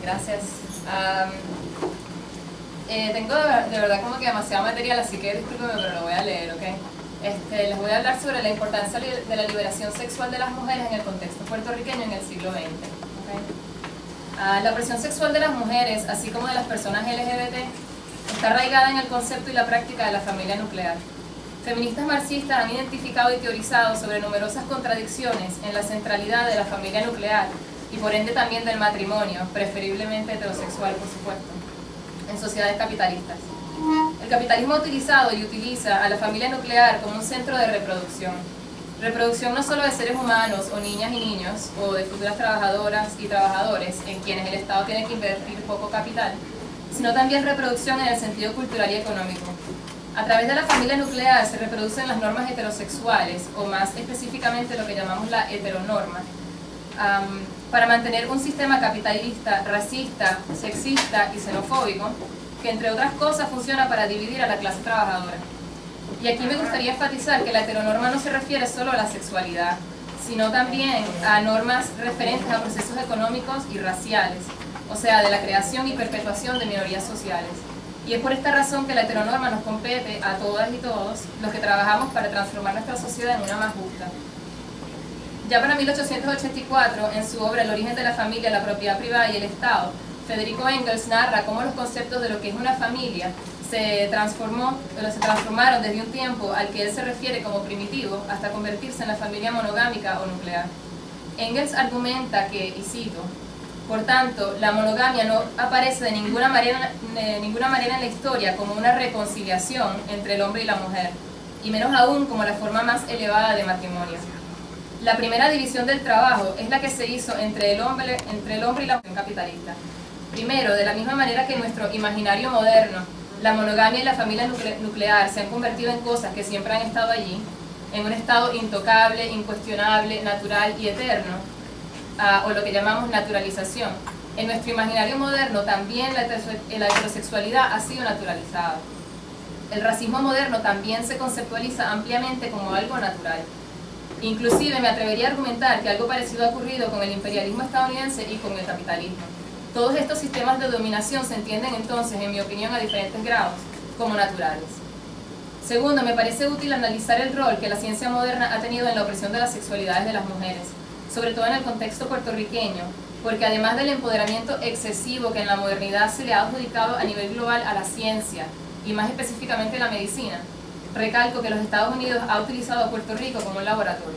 Gracias. Tengo de verdad como que demasiado material, así que discúlpeme, pero lo voy a leer, ¿ok? Les voy a hablar sobre la importancia de la liberación sexual de las mujeres en el contexto puertorriqueño en el siglo XX. ¿Okay? La opresión sexual de las mujeres, así como de las personas LGBT, está arraigada en el concepto y la práctica de la familia nuclear. Feministas marxistas han identificado y teorizado sobre numerosas contradicciones en la centralidad de la familia nuclear y por ende también del matrimonio, preferiblemente heterosexual, por supuesto, en sociedades capitalistas. El capitalismo ha utilizado y utiliza a la familia nuclear como un centro de reproducción. Reproducción no solo de seres humanos o niñas y niños, o de futuras trabajadoras y trabajadores en quienes el Estado tiene que invertir poco capital, sino también reproducción en el sentido cultural y económico. A través de la familia nuclear se reproducen las normas heterosexuales, o más específicamente lo que llamamos la heteronorma, para mantener un sistema capitalista, racista, sexista y xenofóbico, que entre otras cosas funciona para dividir a la clase trabajadora. Y aquí me gustaría enfatizar que la heteronorma no se refiere solo a la sexualidad, sino también a normas referentes a procesos económicos y raciales, o sea, de la creación y perpetuación de minorías sociales. Y es por esta razón que la heteronorma nos compete a todas y todos los que trabajamos para transformar nuestra sociedad en una más justa. Ya para 1884, en su obra El origen de la familia, la propiedad privada y el Estado, Federico Engels narra cómo los conceptos de lo que es una familia se transformaron desde un tiempo al que él se refiere como primitivo hasta convertirse en la familia monogámica o nuclear. Engels argumenta que, y cito, por tanto, la monogamia no aparece de ninguna manera en la historia como una reconciliación entre el hombre y la mujer, y menos aún como la forma más elevada de matrimonio. La primera división del trabajo es la que se hizo entre el hombre y la mujer capitalista. Primero, de la misma manera que en nuestro imaginario moderno, la monogamia y la familia nuclear se han convertido en cosas que siempre han estado allí, en un estado intocable, incuestionable, natural y eterno, o lo que llamamos naturalización. En nuestro imaginario moderno también la heterosexualidad ha sido naturalizada. El racismo moderno también se conceptualiza ampliamente como algo natural. Inclusive me atrevería a argumentar que algo parecido ha ocurrido con el imperialismo estadounidense y con el capitalismo. Todos estos sistemas de dominación se entienden entonces, en mi opinión, a diferentes grados, como naturales. Segundo, me parece útil analizar el rol que la ciencia moderna ha tenido en la opresión de las sexualidades de las mujeres, sobre todo en el contexto puertorriqueño, porque además del empoderamiento excesivo que en la modernidad se le ha adjudicado a nivel global a la ciencia, y más específicamente la medicina, recalco que los Estados Unidos ha utilizado a Puerto Rico como un laboratorio.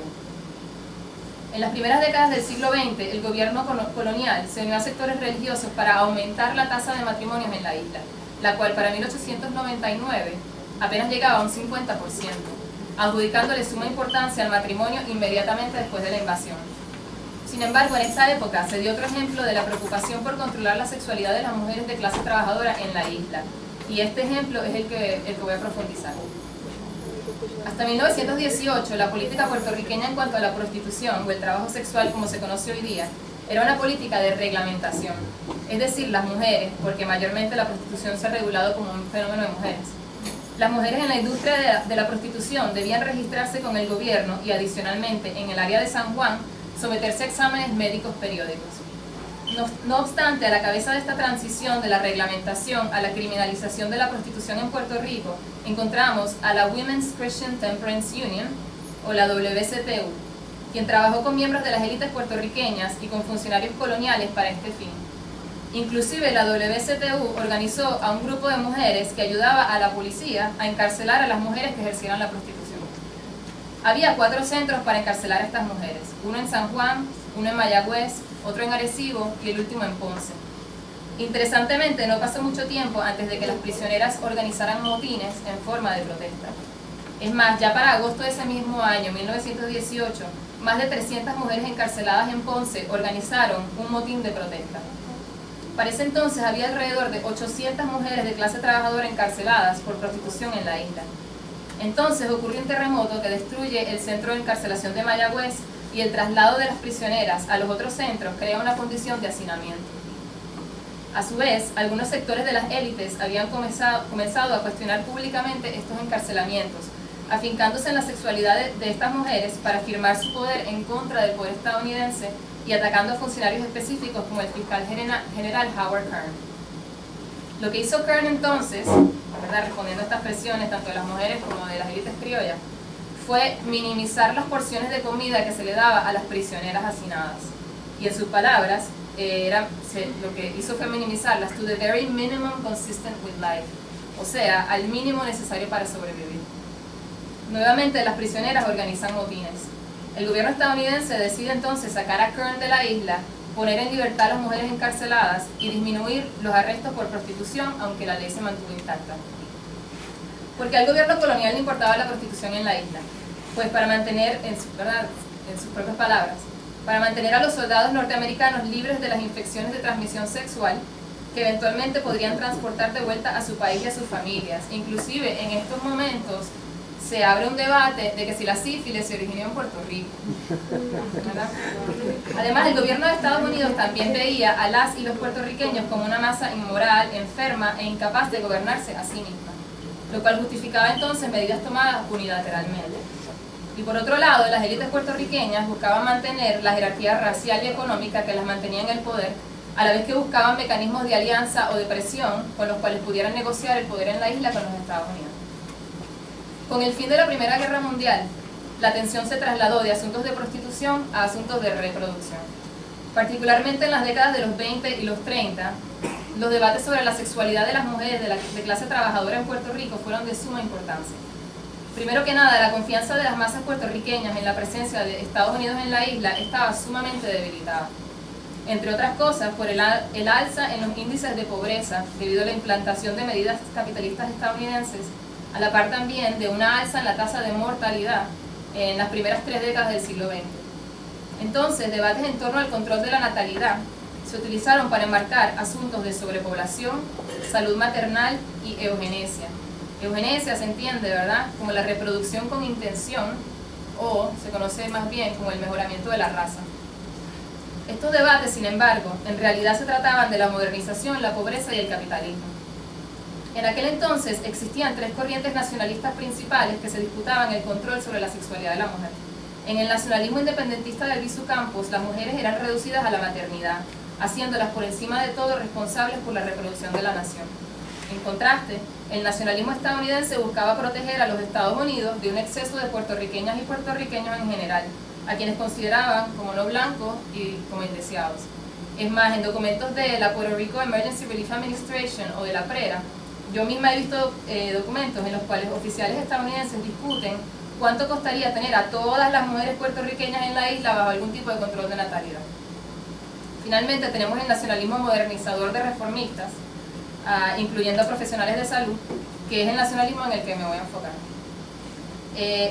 En las primeras décadas del siglo XX, el gobierno colonial se unió a sectores religiosos para aumentar la tasa de matrimonios en la isla, la cual para 1899 apenas llegaba a un 50%, adjudicándole suma importancia al matrimonio inmediatamente después de la invasión. Sin embargo, en esta época se dio otro ejemplo de la preocupación por controlar la sexualidad de las mujeres de clase trabajadora en la isla, y este ejemplo es el que voy a profundizar. Hasta 1918, la política puertorriqueña en cuanto a la prostitución o el trabajo sexual como se conoce hoy día, era una política de reglamentación, es decir, las mujeres, porque mayormente la prostitución se ha regulado como un fenómeno de mujeres. Las mujeres en la industria de la prostitución debían registrarse con el gobierno y adicionalmente, en el área de San Juan, someterse a exámenes médicos periódicos. No obstante, a la cabeza de esta transición de la reglamentación a la criminalización de la prostitución en Puerto Rico, encontramos a la Women's Christian Temperance Union, o la WCTU, quien trabajó con miembros de las élites puertorriqueñas y con funcionarios coloniales para este fin. Inclusive la WCTU organizó a un grupo de mujeres que ayudaba a la policía a encarcelar a las mujeres que ejercieran la prostitución. Había 4 centros para encarcelar a estas mujeres, uno en San Juan, uno en Mayagüez, otro en Arecibo y el último en Ponce. Interesantemente, no pasó mucho tiempo antes de que las prisioneras organizaran motines en forma de protesta. Es más, ya para agosto de ese mismo año, 1918, más de 300 mujeres encarceladas en Ponce organizaron un motín de protesta. Para ese entonces había alrededor de 800 mujeres de clase trabajadora encarceladas por prostitución en la isla. Entonces ocurrió un terremoto que destruye el centro de encarcelación de Mayagüez y el traslado de las prisioneras a los otros centros crea una condición de hacinamiento. A su vez, algunos sectores de las élites habían comenzado a cuestionar públicamente estos encarcelamientos, afincándose en la sexualidad de estas mujeres para afirmar su poder en contra del poder estadounidense y atacando a funcionarios específicos como el fiscal general Howard Kern. Lo que hizo Kern entonces, ¿verdad?, respondiendo a estas presiones tanto de las mujeres como de las élites criollas, fue minimizar las porciones de comida que se le daba a las prisioneras hacinadas. Y en sus palabras, lo que hizo fue minimizarlas to the very minimum consistent with life, o sea, al mínimo necesario para sobrevivir. Nuevamente, las prisioneras organizan motines. El gobierno estadounidense decide entonces sacar a Kern de la isla, poner en libertad a las mujeres encarceladas y disminuir los arrestos por prostitución, aunque la ley se mantuvo intacta. ¿Por qué al gobierno colonial le importaba la prostitución en la isla? Pues para mantener, en sus propias palabras, para mantener a los soldados norteamericanos libres de las infecciones de transmisión sexual que eventualmente podrían transportar de vuelta a su país y a sus familias. Inclusive en estos momentos se abre un debate de que si la sífilis se originó en Puerto Rico, ¿verdad? Además, el gobierno de Estados Unidos también veía a las y los puertorriqueños como una masa inmoral, enferma e incapaz de gobernarse a sí misma, lo cual justificaba entonces medidas tomadas unilateralmente. Y por otro lado, las élites puertorriqueñas buscaban mantener la jerarquía racial y económica que las mantenía en el poder, a la vez que buscaban mecanismos de alianza o de presión con los cuales pudieran negociar el poder en la isla con los Estados Unidos. Con el fin de la Primera Guerra Mundial, la atención se trasladó de asuntos de prostitución a asuntos de reproducción. Particularmente en las décadas de los 20 y los 30, los debates sobre la sexualidad de las mujeres de clase trabajadora en Puerto Rico fueron de suma importancia. Primero que nada, la confianza de las masas puertorriqueñas en la presencia de Estados Unidos en la isla estaba sumamente debilitada. Entre otras cosas, por el alza en los índices de pobreza debido a la implantación de medidas capitalistas estadounidenses, a la par también de una alza en la tasa de mortalidad en las primeras 3 décadas del siglo XX. Entonces, debates en torno al control de la natalidad se utilizaron para enmarcar asuntos de sobrepoblación, salud maternal y eugenesia. Eugenesia se entiende, ¿verdad?, como la reproducción con intención, o se conoce más bien como el mejoramiento de la raza. Estos debates, sin embargo, en realidad se trataban de la modernización, la pobreza y el capitalismo. En aquel entonces existían 3 corrientes nacionalistas principales que se disputaban el control sobre la sexualidad de la mujer. En el nacionalismo independentista de Albizu Campos, las mujeres eran reducidas a la maternidad, haciéndolas por encima de todo responsables por la reproducción de la nación. En contraste, el nacionalismo estadounidense buscaba proteger a los Estados Unidos de un exceso de puertorriqueñas y puertorriqueños en general, a quienes consideraban como no blancos y como indeseados. Es más, en documentos de la Puerto Rico Emergency Relief Administration o de la PREA, yo misma he visto documentos en los cuales oficiales estadounidenses discuten cuánto costaría tener a todas las mujeres puertorriqueñas en la isla bajo algún tipo de control de natalidad. Finalmente tenemos el nacionalismo modernizador de reformistas, incluyendo a profesionales de salud, que es el nacionalismo en el que me voy a enfocar.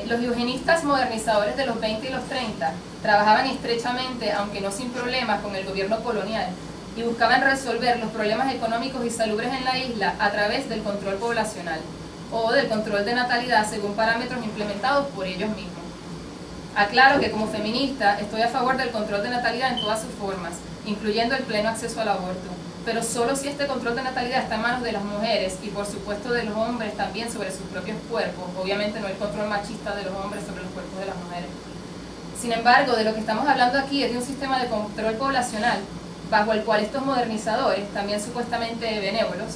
Los eugenistas modernizadores de los 20 y los 30 trabajaban estrechamente, aunque no sin problemas, con el gobierno colonial y buscaban resolver los problemas económicos y salubres en la isla a través del control poblacional o del control de natalidad según parámetros implementados por ellos mismos. Aclaro que como feminista estoy a favor del control de natalidad en todas sus formas, incluyendo el pleno acceso al aborto, pero solo si este control de natalidad está en manos de las mujeres y por supuesto de los hombres también sobre sus propios cuerpos, obviamente no el control machista de los hombres sobre los cuerpos de las mujeres. Sin embargo, de lo que estamos hablando aquí es de un sistema de control poblacional bajo el cual estos modernizadores, también supuestamente benévolos,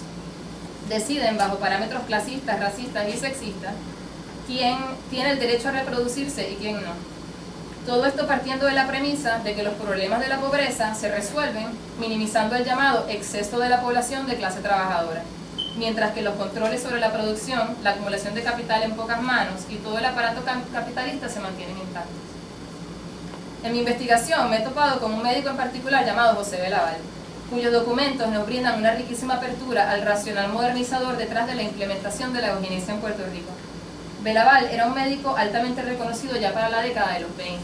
deciden bajo parámetros clasistas, racistas y sexistas quién tiene el derecho a reproducirse y quién no. Todo esto partiendo de la premisa de que los problemas de la pobreza se resuelven minimizando el llamado exceso de la población de clase trabajadora, mientras que los controles sobre la producción, la acumulación de capital en pocas manos y todo el aparato capitalista se mantienen intactos. En mi investigación me he topado con un médico en particular llamado José Belaval, cuyos documentos nos brindan una riquísima apertura al racional modernizador detrás de la implementación de la eugenesia en Puerto Rico. Belaval era un médico altamente reconocido ya para la década de los 20.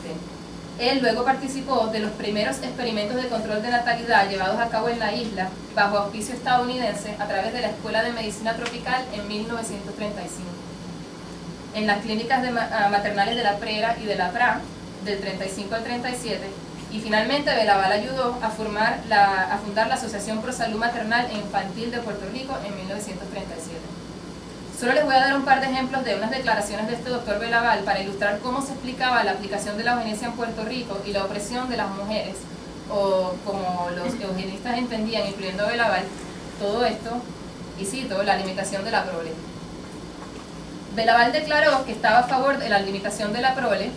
Él luego participó de los primeros experimentos de control de natalidad llevados a cabo en la isla bajo auspicio estadounidense a través de la Escuela de Medicina Tropical en 1935. En las clínicas maternales de la PREA y de la PRA, del 35 al 37, y finalmente Belaval ayudó a fundar la Asociación Pro Salud Maternal e Infantil de Puerto Rico en 1937. Solo les voy a dar un par de ejemplos de unas declaraciones de este doctor Belaval para ilustrar cómo se explicaba la aplicación de la eugenesia en Puerto Rico y la opresión de las mujeres o como los eugenistas entendían, incluyendo a Belaval, todo esto, y cito, la limitación de la prole. Belaval declaró que estaba a favor de la limitación de la prole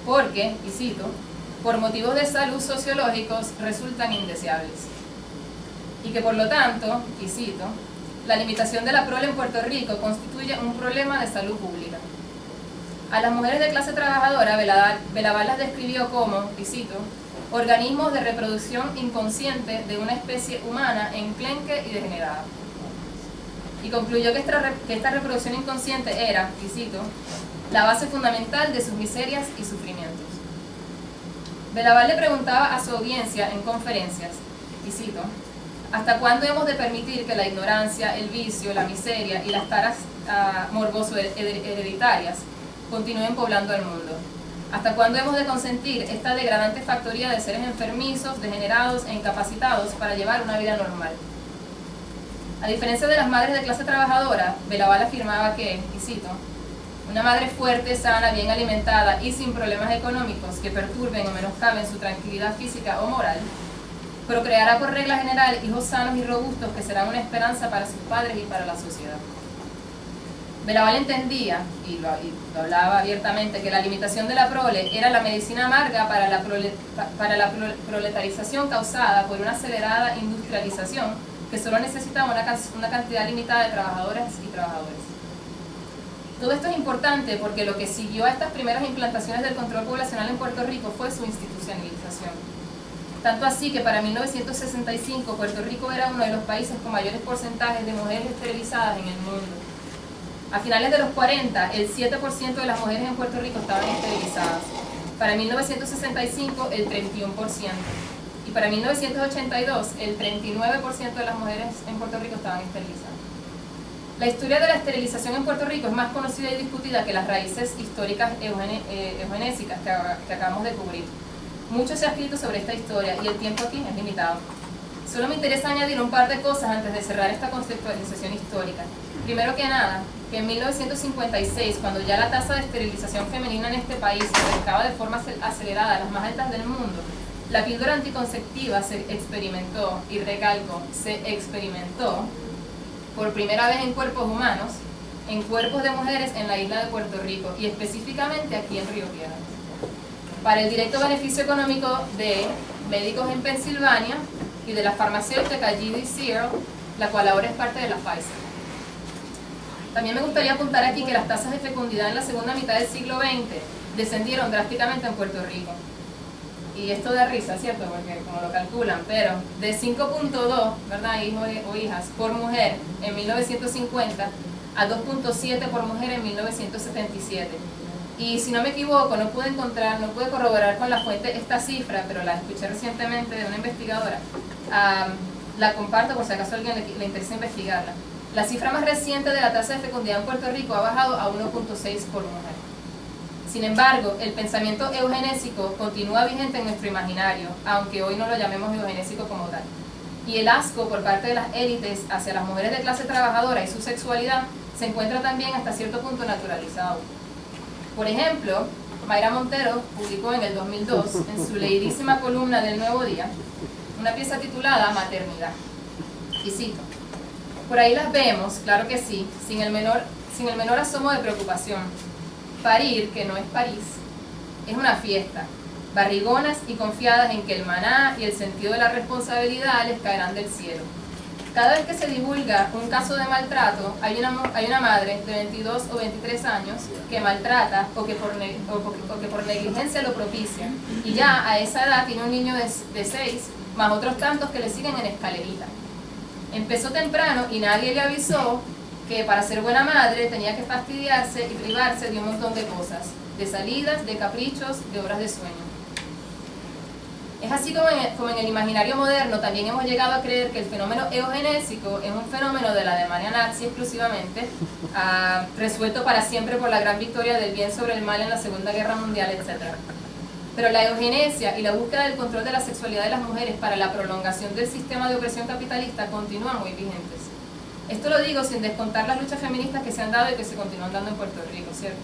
porque, y cito, por motivos de salud sociológicos resultan indeseables. Y que por lo tanto, y cito, la limitación de la prole en Puerto Rico constituye un problema de salud pública. A las mujeres de clase trabajadora, Belaval las describió como, y cito, organismos de reproducción inconsciente de una especie humana enclenque y degenerada. Y concluyó que esta reproducción inconsciente era, y cito, la base fundamental de sus miserias y sufrimientos. Belaval le preguntaba a su audiencia en conferencias, y cito, ¿hasta cuándo hemos de permitir que la ignorancia, el vicio, la miseria y las taras morboso-hereditarias continúen poblando el mundo? ¿Hasta cuándo hemos de consentir esta degradante factoría de seres enfermizos, degenerados e incapacitados para llevar una vida normal? A diferencia de las madres de clase trabajadora, Belaval afirmaba que, y cito, una madre fuerte, sana, bien alimentada y sin problemas económicos que perturben o menoscaben su tranquilidad física o moral, procreará por regla general hijos sanos y robustos que serán una esperanza para sus padres y para la sociedad. Belaval entendía, y lo hablaba abiertamente, que la limitación de la prole era la medicina amarga para la proletarización causada por una acelerada industrialización que solo necesitaba una cantidad limitada de trabajadoras y trabajadores. Todo esto es importante porque lo que siguió a estas primeras implantaciones del control poblacional en Puerto Rico fue su institucionalización. Tanto así que para 1965 Puerto Rico era uno de los países con mayores porcentajes de mujeres esterilizadas en el mundo. A finales de los 40, el 7% de las mujeres en Puerto Rico estaban esterilizadas. Para 1965, el 31%. Y para 1982, el 39% de las mujeres en Puerto Rico estaban esterilizadas. La historia de la esterilización en Puerto Rico es más conocida y discutida que las raíces históricas eugenésicas que acabamos de cubrir. Mucho se ha escrito sobre esta historia y el tiempo aquí es limitado. Solo me interesa añadir un par de cosas antes de cerrar esta conceptualización histórica. Primero que nada, que en 1956, cuando ya la tasa de esterilización femenina en este país se acercaba de forma acelerada a las más altas del mundo, la píldora anticonceptiva se experimentó, y recalco, se experimentó por primera vez en cuerpos humanos, en cuerpos de mujeres en la isla de Puerto Rico y específicamente aquí en Río Piedras, para el directo beneficio económico de médicos en Pensilvania y de la farmacéutica G.D. Searle, la cual ahora es parte de la Pfizer. También me gustaría apuntar aquí que las tasas de fecundidad en la segunda mitad del siglo XX descendieron drásticamente en Puerto Rico. Y esto da risa, ¿cierto? Porque como lo calculan, pero de 5.2, ¿verdad?, hijos o hijas por mujer en 1950 a 2.7 por mujer en 1977. Y si no me equivoco, no pude corroborar con la fuente esta cifra, pero la escuché recientemente de una investigadora. La comparto por si acaso a alguien le interesa investigarla. La cifra más reciente de la tasa de fecundidad en Puerto Rico ha bajado a 1.6 por mujer. Sin embargo, el pensamiento eugenésico continúa vigente en nuestro imaginario, aunque hoy no lo llamemos eugenésico como tal. Y el asco por parte de las élites hacia las mujeres de clase trabajadora y su sexualidad se encuentra también hasta cierto punto naturalizado. Por ejemplo, Mayra Montero publicó en el 2002, en su leidísima columna del Nuevo Día, una pieza titulada Maternidad. Y cito: por ahí las vemos, claro que sí, sin el menor asomo de preocupación. Parir, que no es París, es una fiesta, barrigonas y confiadas en que el maná y el sentido de la responsabilidad les caerán del cielo. Cada vez que se divulga un caso de maltrato, hay una madre de 22 o 23 años que maltrata o que por negligencia lo propicia, y ya a esa edad tiene un niño de 6, más otros tantos que le siguen en escalerita. Empezó temprano y nadie le avisó que para ser buena madre tenía que fastidiarse y privarse de un montón de cosas, de salidas, de caprichos, de horas de sueño. Es así como en el imaginario moderno también hemos llegado a creer que el fenómeno eugenésico es un fenómeno de la Alemania nazi exclusivamente, resuelto para siempre por la gran victoria del bien sobre el mal en la Segunda Guerra Mundial, etc. Pero la eugenesia y la búsqueda del control de la sexualidad de las mujeres para la prolongación del sistema de opresión capitalista continúan muy vigentes. Esto lo digo sin descontar las luchas feministas que se han dado y que se continúan dando en Puerto Rico, ¿cierto?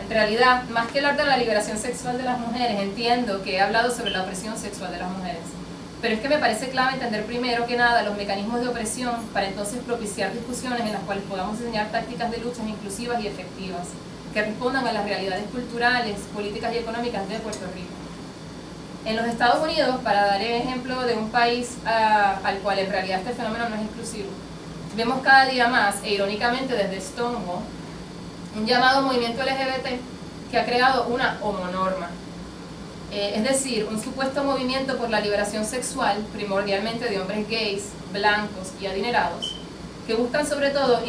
En realidad, más que hablar de la liberación sexual de las mujeres, entiendo que he hablado sobre la opresión sexual de las mujeres. Pero es que me parece clave entender primero que nada los mecanismos de opresión para entonces propiciar discusiones en las cuales podamos diseñar tácticas de luchas inclusivas y efectivas que respondan a las realidades culturales, políticas y económicas de Puerto Rico. En los Estados Unidos, para dar el ejemplo de un país al cual en realidad este fenómeno no es exclusivo, vemos cada día más, e irónicamente desde Stonewall, un llamado movimiento LGBT que ha creado una homonorma. Es decir, un supuesto movimiento por la liberación sexual, primordialmente de hombres gays, blancos y adinerados, que buscan sobre todo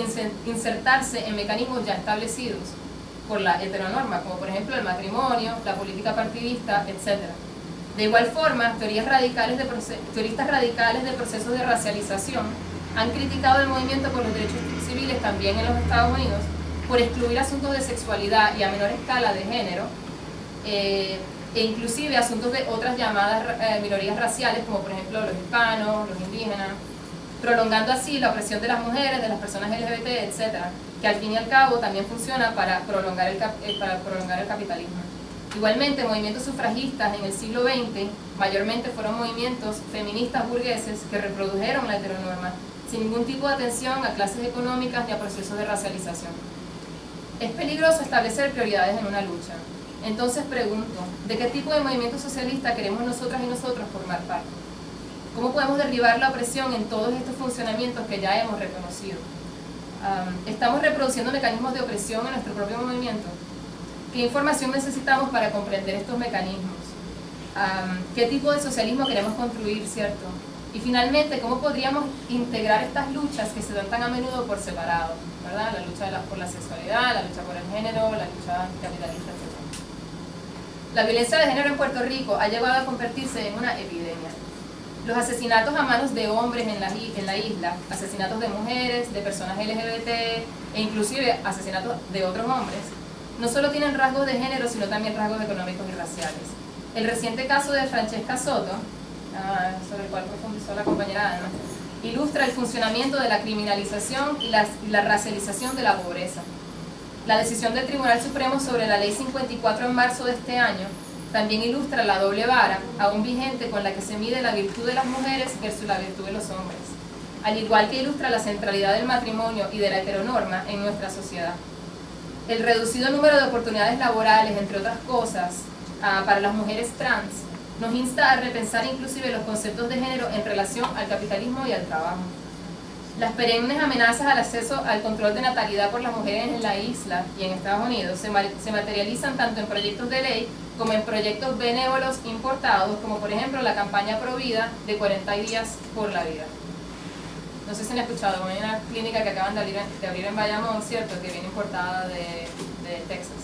insertarse en mecanismos ya establecidos por la heteronorma, como por ejemplo el matrimonio, la política partidista, etc. De igual forma, teoristas radicales de procesos de racialización han criticado el movimiento por los derechos civiles también en los Estados Unidos por excluir asuntos de sexualidad y a menor escala de género, e inclusive asuntos de otras llamadas minorías raciales, como por ejemplo los hispanos, los indígenas, prolongando así la opresión de las mujeres, de las personas LGBT, etc., que al fin y al cabo también funciona para prolongar el capitalismo. Igualmente, movimientos sufragistas en el siglo XX mayormente fueron movimientos feministas burgueses que reprodujeron la heteronorma sin ningún tipo de atención a clases económicas ni a procesos de racialización. Es peligroso establecer prioridades en una lucha. Entonces pregunto, ¿de qué tipo de movimiento socialista queremos nosotras y nosotros formar parte? ¿Cómo podemos derribar la opresión en todos estos funcionamientos que ya hemos reconocido? ¿Estamos reproduciendo mecanismos de opresión en nuestro propio movimiento? ¿Qué información necesitamos para comprender estos mecanismos? ¿Qué tipo de socialismo queremos construir, cierto? Y finalmente, ¿cómo podríamos integrar estas luchas que se dan tan a menudo por separado? ¿Verdad? La lucha por la sexualidad, la lucha por el género, la lucha capitalista, etc. La violencia de género en Puerto Rico ha llegado a convertirse en una epidemia. Los asesinatos a manos de hombres en la isla, asesinatos de mujeres, de personas LGBT e inclusive asesinatos de otros hombres, no solo tienen rasgos de género, sino también rasgos económicos y raciales. El reciente caso de Francesca Soto, sobre el cual profundizó la compañera Ana, ilustra el funcionamiento de la criminalización y la racialización de la pobreza. La decisión del Tribunal Supremo sobre la Ley 54 en marzo de este año también ilustra la doble vara aún vigente con la que se mide la virtud de las mujeres versus la virtud de los hombres, al igual que ilustra la centralidad del matrimonio y de la heteronorma en nuestra sociedad. El reducido número de oportunidades laborales, entre otras cosas, para las mujeres trans, nos insta a repensar inclusive los conceptos de género en relación al capitalismo y al trabajo. Las perennes amenazas al acceso al control de natalidad por las mujeres en la isla y en Estados Unidos se materializan tanto en proyectos de ley como en proyectos benévolos importados, como por ejemplo la campaña Provida de 40 días por la vida. No sé si han escuchado, hay una clínica que acaban de abrir en Bayamón, ¿cierto?, que viene importada de Texas.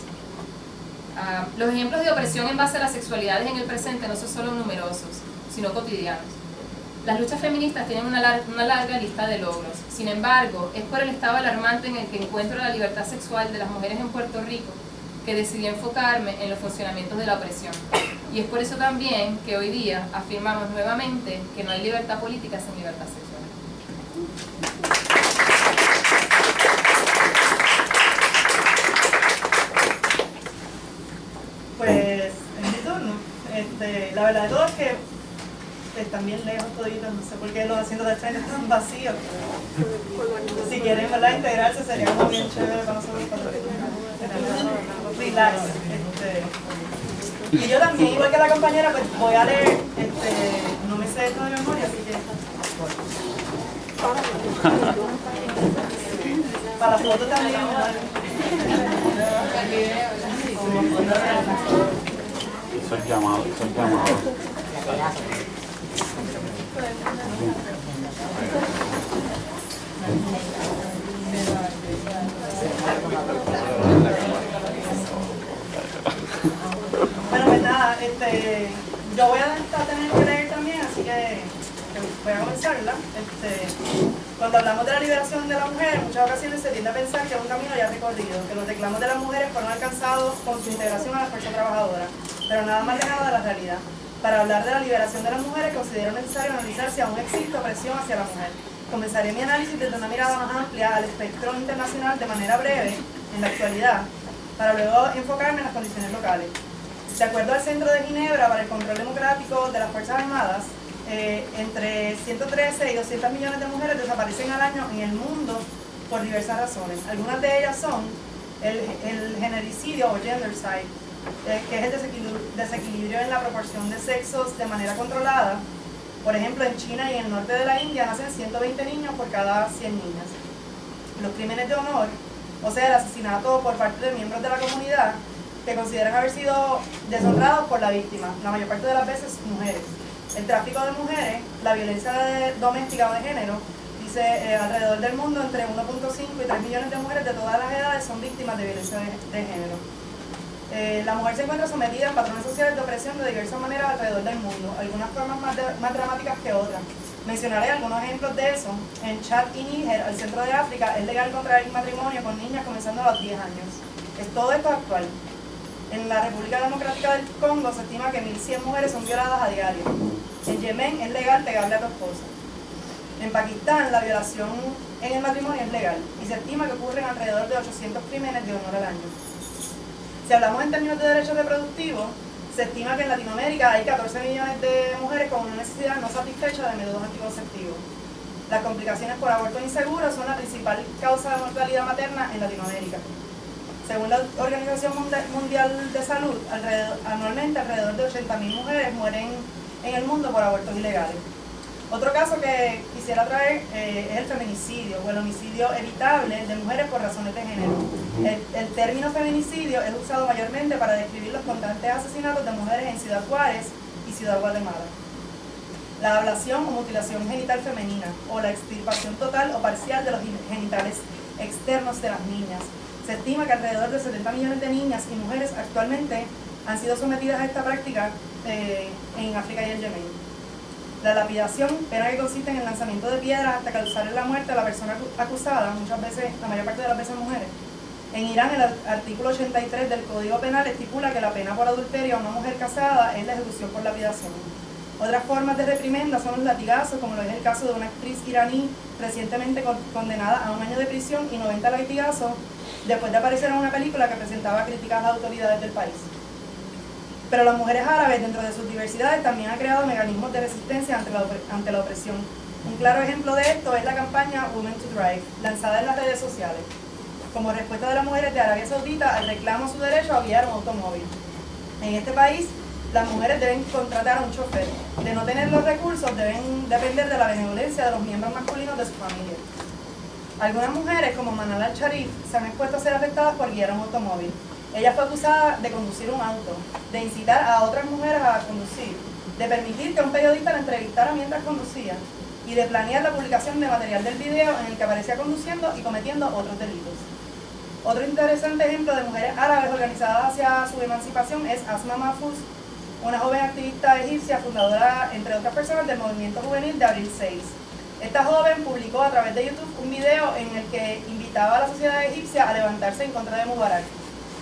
Los ejemplos de opresión en base a las sexualidades en el presente no son solo numerosos, sino cotidianos. Las luchas feministas tienen una larga lista de logros. Sin embargo, es por el estado alarmante en el que encuentro la libertad sexual de las mujeres en Puerto Rico que decidí enfocarme en los funcionamientos de la opresión. Y es por eso también que hoy día afirmamos nuevamente que no hay libertad política sin libertad sexual. Pues, en mi turno, la verdad de todo es que están bien lejos toditos, no sé por qué los asientos del frente están vacíos. Si quieren, ¿verdad?, integrarse sería como bien chévere para nosotros, relax. Y yo también, igual que la compañera, pues voy a leer, no me sé esto de memoria, así que... Para la foto también, ¿verdad? Eso es llamado. Bueno, pues nada, yo voy a tener que leer también, así que voy a comenzar, ¿verdad? Cuando hablamos de la liberación de la mujer, en muchas ocasiones se tiende a pensar que es un camino ya recorrido, que los reclamos de las mujeres fueron alcanzados con su integración a la fuerza trabajadora, pero nada más lejano de la realidad. Para hablar de la liberación de las mujeres, considero necesario analizar si aún existe opresión hacia la mujer. Comenzaré mi análisis desde una mirada más amplia al espectro internacional de manera breve, en la actualidad. para luego enfocarme en las condiciones locales. De acuerdo al Centro de Ginebra para el Control Democrático de las Fuerzas Armadas, entre 113 y 200 millones de mujeres desaparecen al año en el mundo por diversas razones. Algunas de ellas son el genericidio o gendercide, que es el desequilibrio en la proporción de sexos de manera controlada. Por ejemplo, en China y en el norte de la India nacen 120 niños por cada 100 niñas. Los crímenes de honor, o sea, el asesinato por parte de miembros de la comunidad que consideran haber sido deshonrados por la víctima, la mayor parte de las veces mujeres. El tráfico de mujeres, la violencia doméstica o de género, dice alrededor del mundo entre 1.5 y 3 millones de mujeres de todas las edades son víctimas de violencia de género. La mujer se encuentra sometida a patrones sociales de opresión de diversas maneras alrededor del mundo, algunas formas más dramáticas que otras. Mencionaré algunos ejemplos de eso. En Chad y Níger, al centro de África, es legal contraer matrimonio con niñas comenzando a los 10 años. Todo esto actual. En la República Democrática del Congo se estima que 1.100 mujeres son violadas a diario. En Yemen es legal pegarle a tu esposa. En Pakistán la violación en el matrimonio es legal y se estima que ocurren alrededor de 800 crímenes de honor al año. Si hablamos en términos de derechos reproductivos, se estima que en Latinoamérica hay 14 millones de mujeres con una necesidad no satisfecha de métodos anticonceptivos. Las complicaciones por aborto inseguro son la principal causa de mortalidad materna en Latinoamérica. Según la Organización Mundial de Salud, anualmente alrededor de 80.000 mujeres mueren en el mundo por abortos ilegales. Otro caso que quisiera traer es el feminicidio o el homicidio evitable de mujeres por razones de género. El término feminicidio es usado mayormente para describir los constantes asesinatos de mujeres en Ciudad Juárez y Ciudad Guatemala. La ablación o mutilación genital femenina o la extirpación total o parcial de los genitales externos de las niñas. Se estima que alrededor de 70 millones de niñas y mujeres actualmente han sido sometidas a esta práctica en África y en Yemen. La lapidación, pena que consiste en el lanzamiento de piedras hasta causarle la muerte a la persona acusada, muchas veces, la mayor parte de las veces mujeres. En Irán, el artículo 83 del Código Penal estipula que la pena por adulterio a una mujer casada es la ejecución por lapidación. Otras formas de reprimenda son los latigazos, como lo es el caso de una actriz iraní recientemente condenada a 1 año de prisión y 90 latigazos después de aparecer en una película que presentaba críticas a las autoridades del país. Pero las mujeres árabes, dentro de sus diversidades, también han creado mecanismos de resistencia ante la opresión. Un claro ejemplo de esto es la campaña Women to Drive, lanzada en las redes sociales, como respuesta de las mujeres de Arabia Saudita al reclamo a su derecho a guiar un automóvil. En este país, las mujeres deben contratar a un chofer. De no tener los recursos, deben depender de la benevolencia de los miembros masculinos de su familia. Algunas mujeres, como Manal al-Sharif, se han expuesto a ser afectadas por guiar un automóvil. Ella fue acusada de conducir un auto, de incitar a otras mujeres a conducir, de permitir que un periodista la entrevistara mientras conducía y de planear la publicación de material del video en el que aparecía conduciendo y cometiendo otros delitos. Otro interesante ejemplo de mujeres árabes organizadas hacia su emancipación es Asma Mahfouz, una joven activista egipcia, fundadora, entre otras personas, del movimiento juvenil de Abril 6. Esta joven publicó a través de YouTube un video en el que invitaba a la sociedad egipcia a levantarse en contra de Mubarak.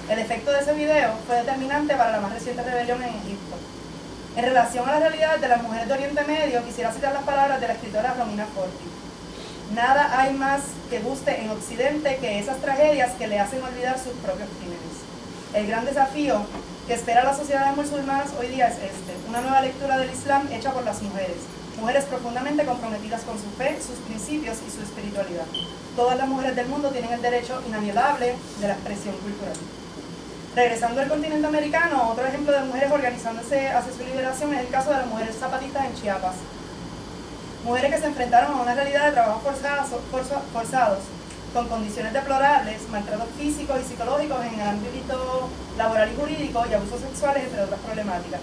El efecto de ese video fue determinante para la más reciente rebelión en Egipto. En relación a las realidades de las mujeres de Oriente Medio, quisiera citar las palabras de la escritora Romina Forti. Nada hay más que guste en Occidente que esas tragedias que le hacen olvidar sus propios crímenes. El gran desafío que espera a las sociedades musulmanas hoy día es este: una nueva lectura del Islam hecha por las mujeres, mujeres profundamente comprometidas con su fe, sus principios y su espiritualidad. Todas las mujeres del mundo tienen el derecho inalienable de la expresión cultural. Regresando al continente americano, otro ejemplo de mujeres organizándose hacia su liberación es el caso de las mujeres zapatistas en Chiapas. Mujeres que se enfrentaron a una realidad de trabajos forzados, con condiciones deplorables, maltratos físicos y psicológicos en el ámbito laboral y jurídico y abusos sexuales, entre otras problemáticas.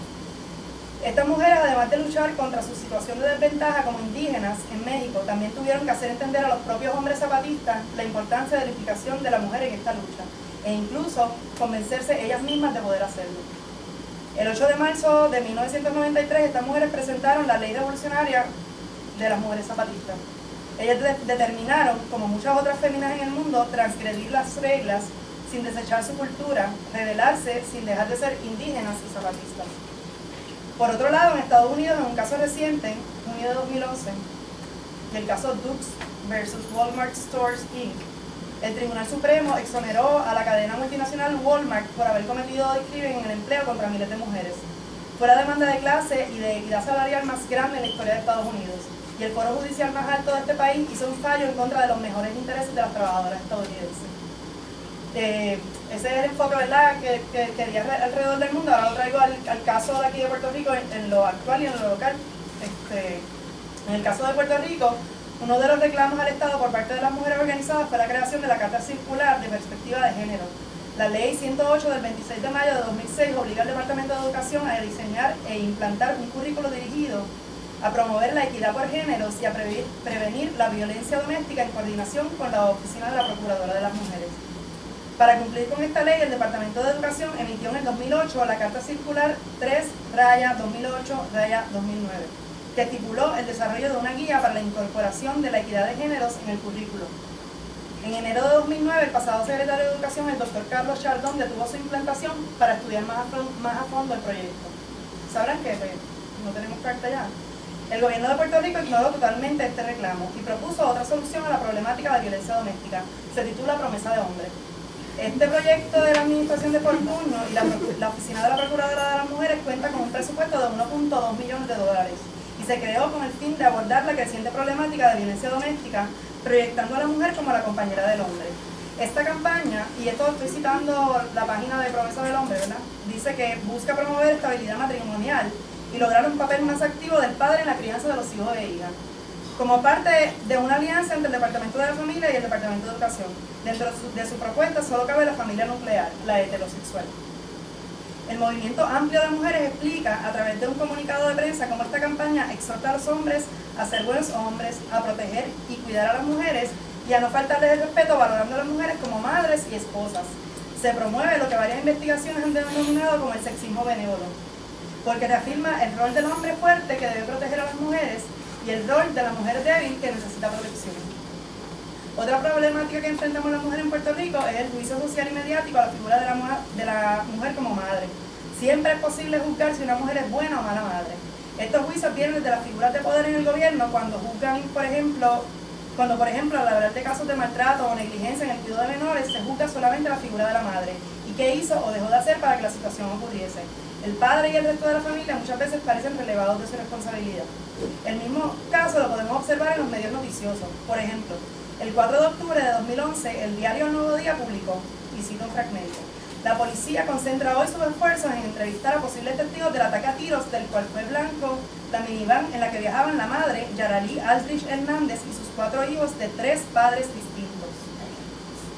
Estas mujeres, además de luchar contra su situación de desventaja como indígenas en México, también tuvieron que hacer entender a los propios hombres zapatistas la importancia de la implicación de la mujer en esta lucha, e incluso convencerse ellas mismas de poder hacerlo. El 8 de marzo de 1993, estas mujeres presentaron la Ley Revolucionaria de las Mujeres Zapatistas. Ellas determinaron, como muchas otras féminas en el mundo, transgredir las reglas sin desechar su cultura, rebelarse sin dejar de ser indígenas y zapatistas. Por otro lado, en Estados Unidos, en un caso reciente, junio de 2011, el caso Dukes versus Walmart Stores Inc., El Tribunal Supremo exoneró a la cadena multinacional Walmart por haber cometido discrimen en el empleo contra miles de mujeres. Fue la demanda de clase y de equidad salarial más grande en la historia de Estados Unidos. Y el foro judicial más alto de este país hizo un fallo en contra de los mejores intereses de las trabajadoras estadounidenses. Ese es el enfoque, ¿verdad?, que quería alrededor del mundo. Ahora lo traigo al caso de aquí de Puerto Rico, en lo actual y en lo local. En el caso de Puerto Rico, uno de los reclamos al Estado por parte de las mujeres organizadas fue la creación de la Carta Circular de Perspectiva de Género. La Ley 108 del 26 de mayo de 2006 obliga al Departamento de Educación a diseñar e implantar un currículo dirigido a promover la equidad por géneros y a prevenir la violencia doméstica en coordinación con la Oficina de la Procuradora de las Mujeres. Para cumplir con esta ley, el Departamento de Educación emitió en el 2008 la Carta Circular 3-2008-2009, que estipuló el desarrollo de una guía para la incorporación de la equidad de géneros en el currículo. En enero de 2009, el pasado secretario de Educación, el doctor Carlos Chardón, detuvo su implantación para estudiar más a fondo el proyecto. ¿Sabrán qué? Pues no tenemos carta ya. El gobierno de Puerto Rico ignoró totalmente este reclamo y propuso otra solución a la problemática de violencia doméstica. Se titula Promesa de Hombre. Este proyecto de la Administración de Fortunio y la Oficina de la Procuradora de las Mujeres cuenta con un presupuesto de $1.2 millones y se creó con el fin de abordar la creciente problemática de violencia doméstica, proyectando a la mujer como la compañera del hombre. Esta campaña, y esto estoy citando la página de Promesa del Hombre, ¿verdad?, dice que busca promover estabilidad matrimonial y lograr un papel más activo del padre en la crianza de los hijos e hijas, como parte de una alianza entre el Departamento de la Familia y el Departamento de Educación. Dentro de su propuesta solo cabe la familia nuclear, la heterosexual. El movimiento amplio de mujeres explica a través de un comunicado de prensa cómo esta campaña exhorta a los hombres a ser buenos hombres, a proteger y cuidar a las mujeres y a no faltarles el respeto, valorando a las mujeres como madres y esposas. Se promueve lo que varias investigaciones han denominado como el sexismo benévolo, porque reafirma el rol del hombre fuerte que debe proteger a las mujeres y el rol de la mujer débil que necesita protección. Otra problemática que enfrentamos las mujeres en Puerto Rico es el juicio social y mediático a la figura de la mujer como madre. Siempre es posible juzgar si una mujer es buena o mala madre. Estos juicios vienen desde las figuras de poder en el gobierno cuando juzgan, por ejemplo, al hablar de casos de maltrato o negligencia en el cuidado de menores, se juzga solamente la figura de la madre y qué hizo o dejó de hacer para que la situación ocurriese. El padre y el resto de la familia muchas veces parecen relevados de su responsabilidad. El mismo caso lo podemos observar en los medios noticiosos. Por ejemplo, el 4 de octubre de 2011, el diario El Nuevo Día publicó, y cito un fragmento: la policía concentra hoy sus esfuerzos en entrevistar a posibles testigos del ataque a tiros del cual fue blanco la minivan en la que viajaban la madre, Yaralí Aldrich Hernández, y sus 4 hijos de 3 padres distintos.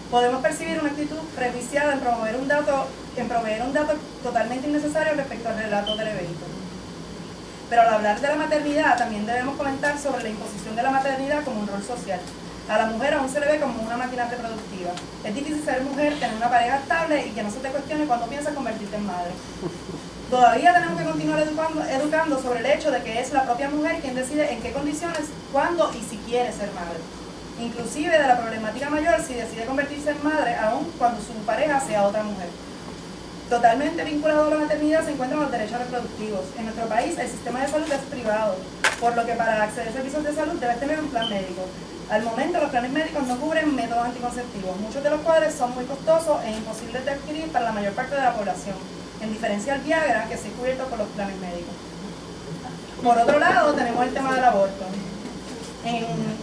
Podemos percibir una actitud prejuiciada en proveer un dato totalmente innecesario respecto al relato del evento. Pero al hablar de la maternidad, también debemos comentar sobre la imposición de la maternidad como un rol social. A la mujer aún se le ve como una máquina reproductiva. Es difícil ser mujer, tener una pareja estable y que no se te cuestione cuando piensas convertirte en madre. Todavía tenemos que continuar educando sobre el hecho de que es la propia mujer quien decide en qué condiciones, cuándo y si quiere ser madre. Inclusive de la problemática mayor si decide convertirse en madre, aun cuando su pareja sea otra mujer. Totalmente vinculado a la maternidad se encuentran los derechos reproductivos. En nuestro país el sistema de salud es privado, por lo que para acceder a servicios de salud debes tener un plan médico. Al momento los planes médicos no cubren métodos anticonceptivos, muchos de los cuales son muy costosos e imposibles de adquirir para la mayor parte de la población, en diferencia al Viagra, que se ha cubierto por los planes médicos. Por otro lado tenemos el tema del aborto,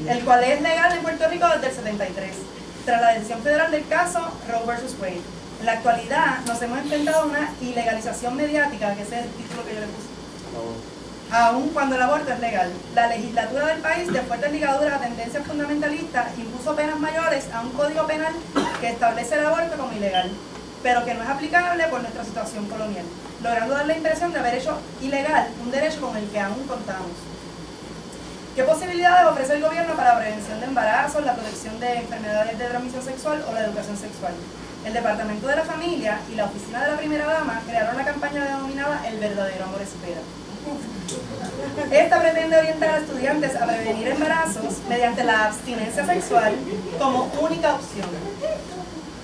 el cual es legal en Puerto Rico desde el 73, tras la decisión federal del caso Roe vs. Wade. En la actualidad nos hemos enfrentado a una ilegalización mediática, que ese es el título que yo le puse. Aun cuando el aborto es legal, la legislatura del país, de fuertes ligaduras a tendencias fundamentalistas, impuso penas mayores a un código penal que establece el aborto como ilegal, pero que no es aplicable por nuestra situación colonial, logrando dar la impresión de haber hecho ilegal un derecho con el que aún contamos. ¿Qué posibilidades ofrece el gobierno para la prevención de embarazos, la protección de enfermedades de transmisión sexual o la educación sexual? El Departamento de la Familia y la Oficina de la Primera Dama crearon una campaña denominada El Verdadero Amor Espera. Esta pretende orientar a estudiantes a prevenir embarazos mediante la abstinencia sexual como única opción.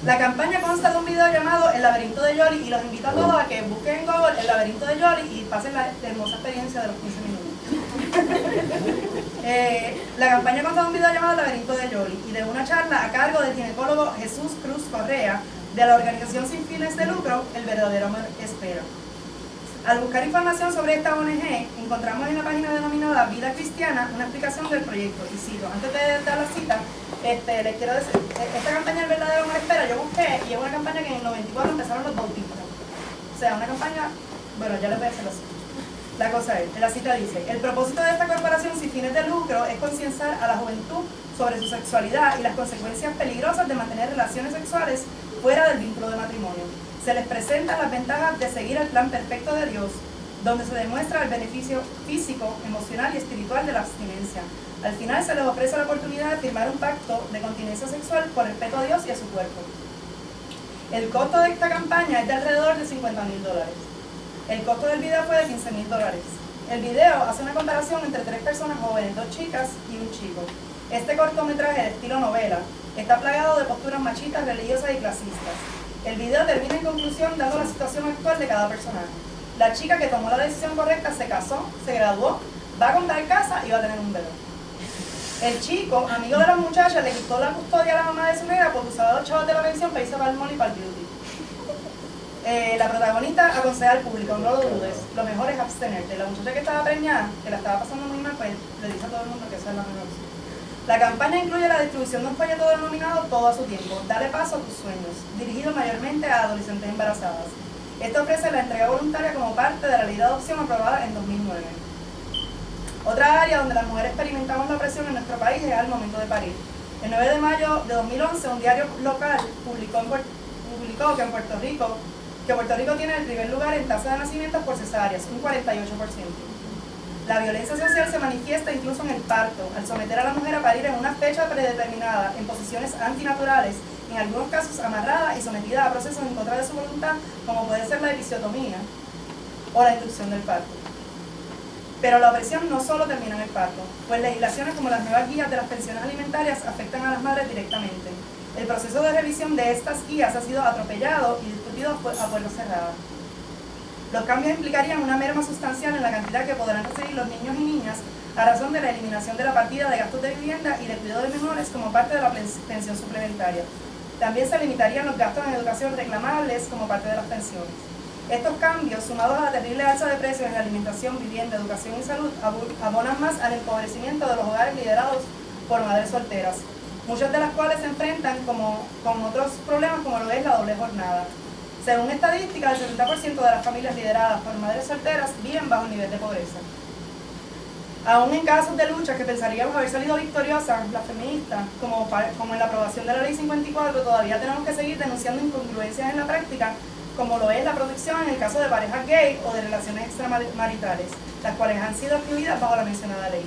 La campaña consta de un video llamado El Laberinto de Yoli y los invito a todos a que busquen en Google El Laberinto de Yoli y pasen la hermosa experiencia de los 15 minutos. La campaña contó un video llamado Laberinto de Yoli y de una charla a cargo del ginecólogo Jesús Cruz Correa de la organización sin fines de lucro El Verdadero Amor Espera. Al buscar información sobre esta ONG, encontramos en la página denominada Vida Cristiana una explicación del proyecto. Y cito, antes de dar la cita, les quiero decir, esta campaña El Verdadero Amor Espera, yo busqué y es una campaña que en el 94 empezaron los bautistas. O sea, una campaña, bueno, ya les voy a hacer la cita. La cosa es, la cita dice, el propósito de esta corporación sin fines de lucro es concienciar a la juventud sobre su sexualidad y las consecuencias peligrosas de mantener relaciones sexuales fuera del vínculo de matrimonio. Se les presentan las ventajas de seguir el plan perfecto de Dios, donde se demuestra el beneficio físico, emocional y espiritual de la abstinencia. Al final se les ofrece la oportunidad de firmar un pacto de continencia sexual por respeto a Dios y a su cuerpo. El costo de esta campaña es de alrededor de $50,000. El costo del video fue de $15,000. El video hace una comparación entre 3 personas jóvenes, 2 chicas y un chico. Este cortometraje de estilo novela está plagado de posturas machistas, religiosas y clasistas. El video termina en conclusión dando la situación actual de cada personaje. La chica que tomó la decisión correcta se casó, se graduó, va a comprar casa y va a tener un bebé. El chico, amigo de la muchacha, le quitó la custodia a la mamá de su negra porque usaba los chavos de la pensión para irse para el mall y para el beauty. La protagonista aconseja al público, no lo dudes, lo mejor es abstenerte. La muchacha que estaba preñada, que la estaba pasando muy mal, pues le dice a todo el mundo que esa es la mejor opción. La campaña incluye la distribución de un folleto denominado Todo a su tiempo, dale paso a tus sueños, dirigido mayormente a adolescentes embarazadas. Esto ofrece la entrega voluntaria como parte de la ley de adopción aprobada en 2009. Otra área donde las mujeres experimentamos la presión en nuestro país es al momento de parir. El 9 de mayo de 2011, un diario local publicó que Puerto Rico tiene el primer lugar en tasa de nacimientos por cesáreas, un 48%. La violencia social se manifiesta incluso en el parto, al someter a la mujer a parir en una fecha predeterminada, en posiciones antinaturales, en algunos casos amarrada y sometida a procesos en contra de su voluntad, como puede ser la episiotomía o la inducción del parto. Pero la opresión no solo termina en el parto, pues legislaciones como las nuevas guías de las pensiones alimentarias afectan a las madres directamente. El proceso de revisión de estas guías ha sido atropellado y discutido a puerta cerrada. Los cambios implicarían una merma sustancial en la cantidad que podrán recibir los niños y niñas a razón de la eliminación de la partida de gastos de vivienda y de cuidado de menores como parte de la pensión suplementaria. También se limitarían los gastos en educación reclamables como parte de las pensiones. Estos cambios, sumados a la terrible alza de precios en alimentación, vivienda, educación y salud, abonan más al empobrecimiento de los hogares liderados por madres solteras, muchas de las cuales se enfrentan con otros problemas como lo es la doble jornada. Según estadísticas, el 70% de las familias lideradas por madres solteras viven bajo el nivel de pobreza. Aún en casos de lucha que pensaríamos haber salido victoriosas, las feministas, como en la aprobación de la Ley 54, todavía tenemos que seguir denunciando incongruencias en la práctica, como lo es la protección en el caso de parejas gay o de relaciones extramaritales, las cuales han sido excluidas bajo la mencionada ley.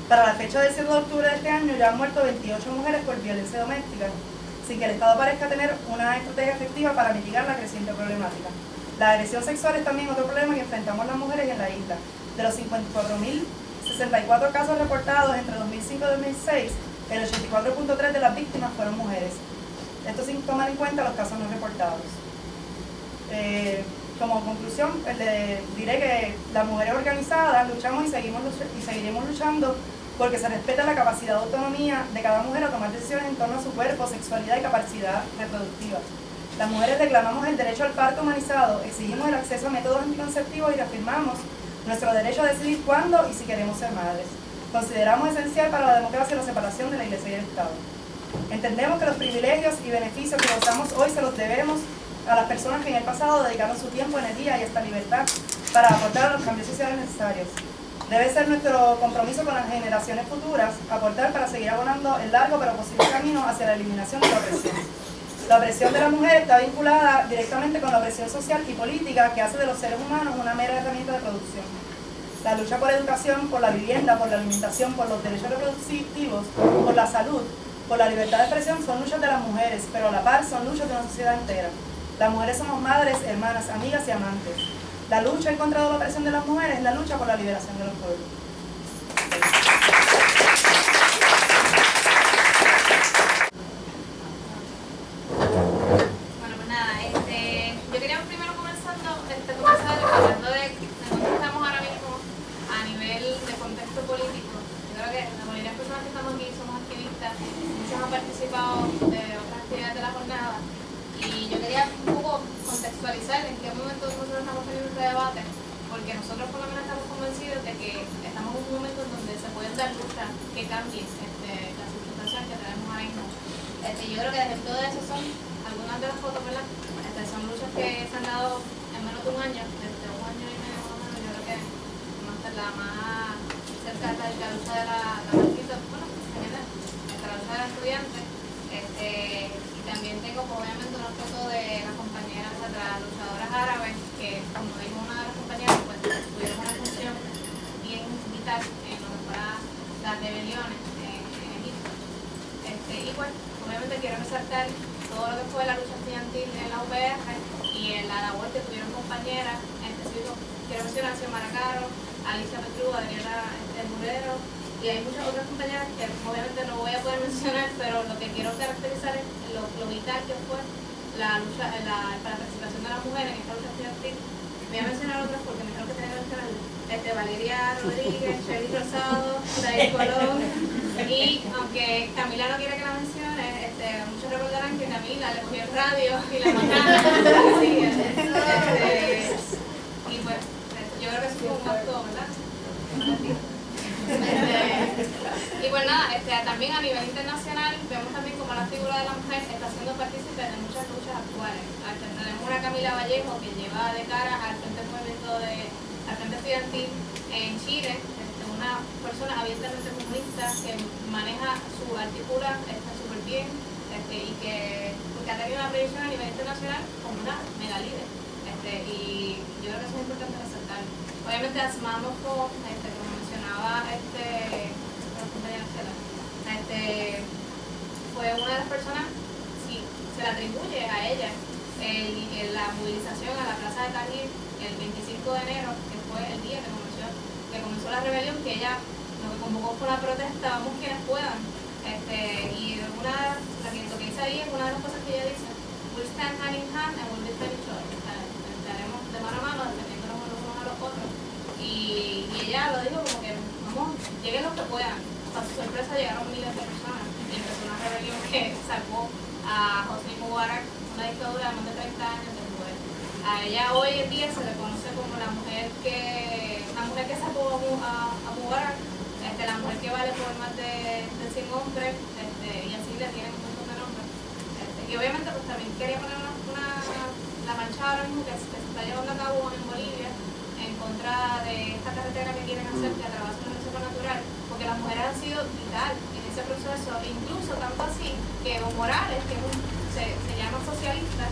Para la fecha del 7 de octubre de este año ya han muerto 28 mujeres por violencia doméstica, sin que el Estado parezca tener una estrategia efectiva para mitigar la creciente problemática. La agresión sexual es también otro problema que enfrentamos las mujeres en la isla. De los 54.064 casos reportados entre 2005 y 2006, el 84.3% de las víctimas fueron mujeres. Esto sin tomar en cuenta los casos no reportados. Como conclusión, diré que las mujeres organizadas luchamos y seguiremos luchando porque se respeta la capacidad de autonomía de cada mujer a tomar decisiones en torno a su cuerpo, sexualidad y capacidad reproductiva. Las mujeres reclamamos el derecho al parto humanizado, exigimos el acceso a métodos anticonceptivos y reafirmamos nuestro derecho a decidir cuándo y si queremos ser madres. Consideramos esencial para la democracia la separación de la Iglesia y el Estado. Entendemos que los privilegios y beneficios que gozamos hoy se los debemos a las personas que en el pasado dedicaron su tiempo, energía y esta libertad para aportar a los cambios sociales necesarios. Debe ser nuestro compromiso con las generaciones futuras aportar para seguir abonando el largo pero posible camino hacia la eliminación de la opresión. La opresión de la mujer está vinculada directamente con la opresión social y política que hace de los seres humanos una mera herramienta de producción. La lucha por educación, por la vivienda, por la alimentación, por los derechos reproductivos, por la salud, por la libertad de expresión son luchas de las mujeres, pero a la par son luchas de una sociedad entera. Las mujeres somos madres, hermanas, amigas y amantes. La lucha en contra de la opresión de las mujeres es la lucha por la liberación de los pueblos. Bueno, pues nada, yo quería primero comenzar hablando de dónde estamos ahora mismo a nivel de personas que estamos aquí somos activistas, muchos han participado de otras actividades de la jornada y yo quería un poco contextualizar en qué momento nosotros estamos teniendo este debate, porque nosotros por lo menos estamos convencidos de que estamos en un momento en donde se pueden dar luchas que cambien las circunstancias que tenemos ahora mismo. Yo creo que desde todo eso son algunas de las fotos, ¿verdad? Son luchas que se han dado en menos de un año, desde un año y medio más o menos. Yo creo que la más cerca de la lucha de la marquita, bueno, en general, la lucha de la estudiante. Y también tengo pues, obviamente una foto de las compañeras, de las luchadoras árabes, que como dijo una de las compañeras, pues tuvieron una función bien vital en lo que fueron las rebeliones en Egipto. Y pues, obviamente quiero resaltar todo lo que fue la lucha estudiantil en la UPR y en la labor que tuvieron compañeras, en específico quiero mencionar a Xiomara Caro, Alicia Petru, Adriana Murero, y hay muchas otras compañeras que obviamente no voy a poder mencionar, pero lo que quiero caracterizar es lo vital que fue la lucha, la participación de las mujeres en esta lucha estudiantil. Voy a mencionar otras porque me creo que tengo que mencionar Valeria Rodríguez, Shelly Rosado, David Colón, y aunque Camila no quiere que la mencione, muchos recordarán que Camila le cogió el radio y la mañana, y pues yo creo que eso fue un acto, ¿verdad? Y pues nada, también a nivel internacional vemos también como la figura de la mujer está siendo partícipe de muchas luchas actuales. Tenemos una Camila Vallejo que lleva de cara al Frente Movimiento al Frente Estudiantil en Chile, una persona abiertamente comunista que maneja su articula súper bien y que ha tenido una proyección a nivel internacional como una mega líder. Y yo creo que eso es importante resaltar. Obviamente asumamos como mencionaba la compañera Cela, fue una de las personas, sí, se le atribuye a ella la movilización a la plaza de Tahrir el 25 de enero, que fue el día que comenzó la rebelión, que ella lo que convocó fue una protesta, vamos quienes puedan, y lo que dice ahí es una de las cosas que ella dice: we'll stand hand in hand and we'll defend each other. Estaremos de mano a mano defendiéndonos los unos a los otros. Y ella lo dijo como que, vamos, lleguen los que puedan. Para su sorpresa llegaron miles de personas y empezó una rebelión que salvó a Hosni Mubarak, una dictadura de más de 30 años de poder. A ella hoy en día se le conoce como la mujer que sacó a Mubarak, la mujer que vale por más de 100 hombres, y así le tienen un montón de nombres. Y obviamente pues también quería poner la marcha ahora mismo que se está llevando a cabo en Bolivia en contra de esta carretera que quieren hacer que atraviesa una reserva natural, porque las mujeres han sido vital en ese proceso, incluso tanto así que Evo Morales, que se llama socialista,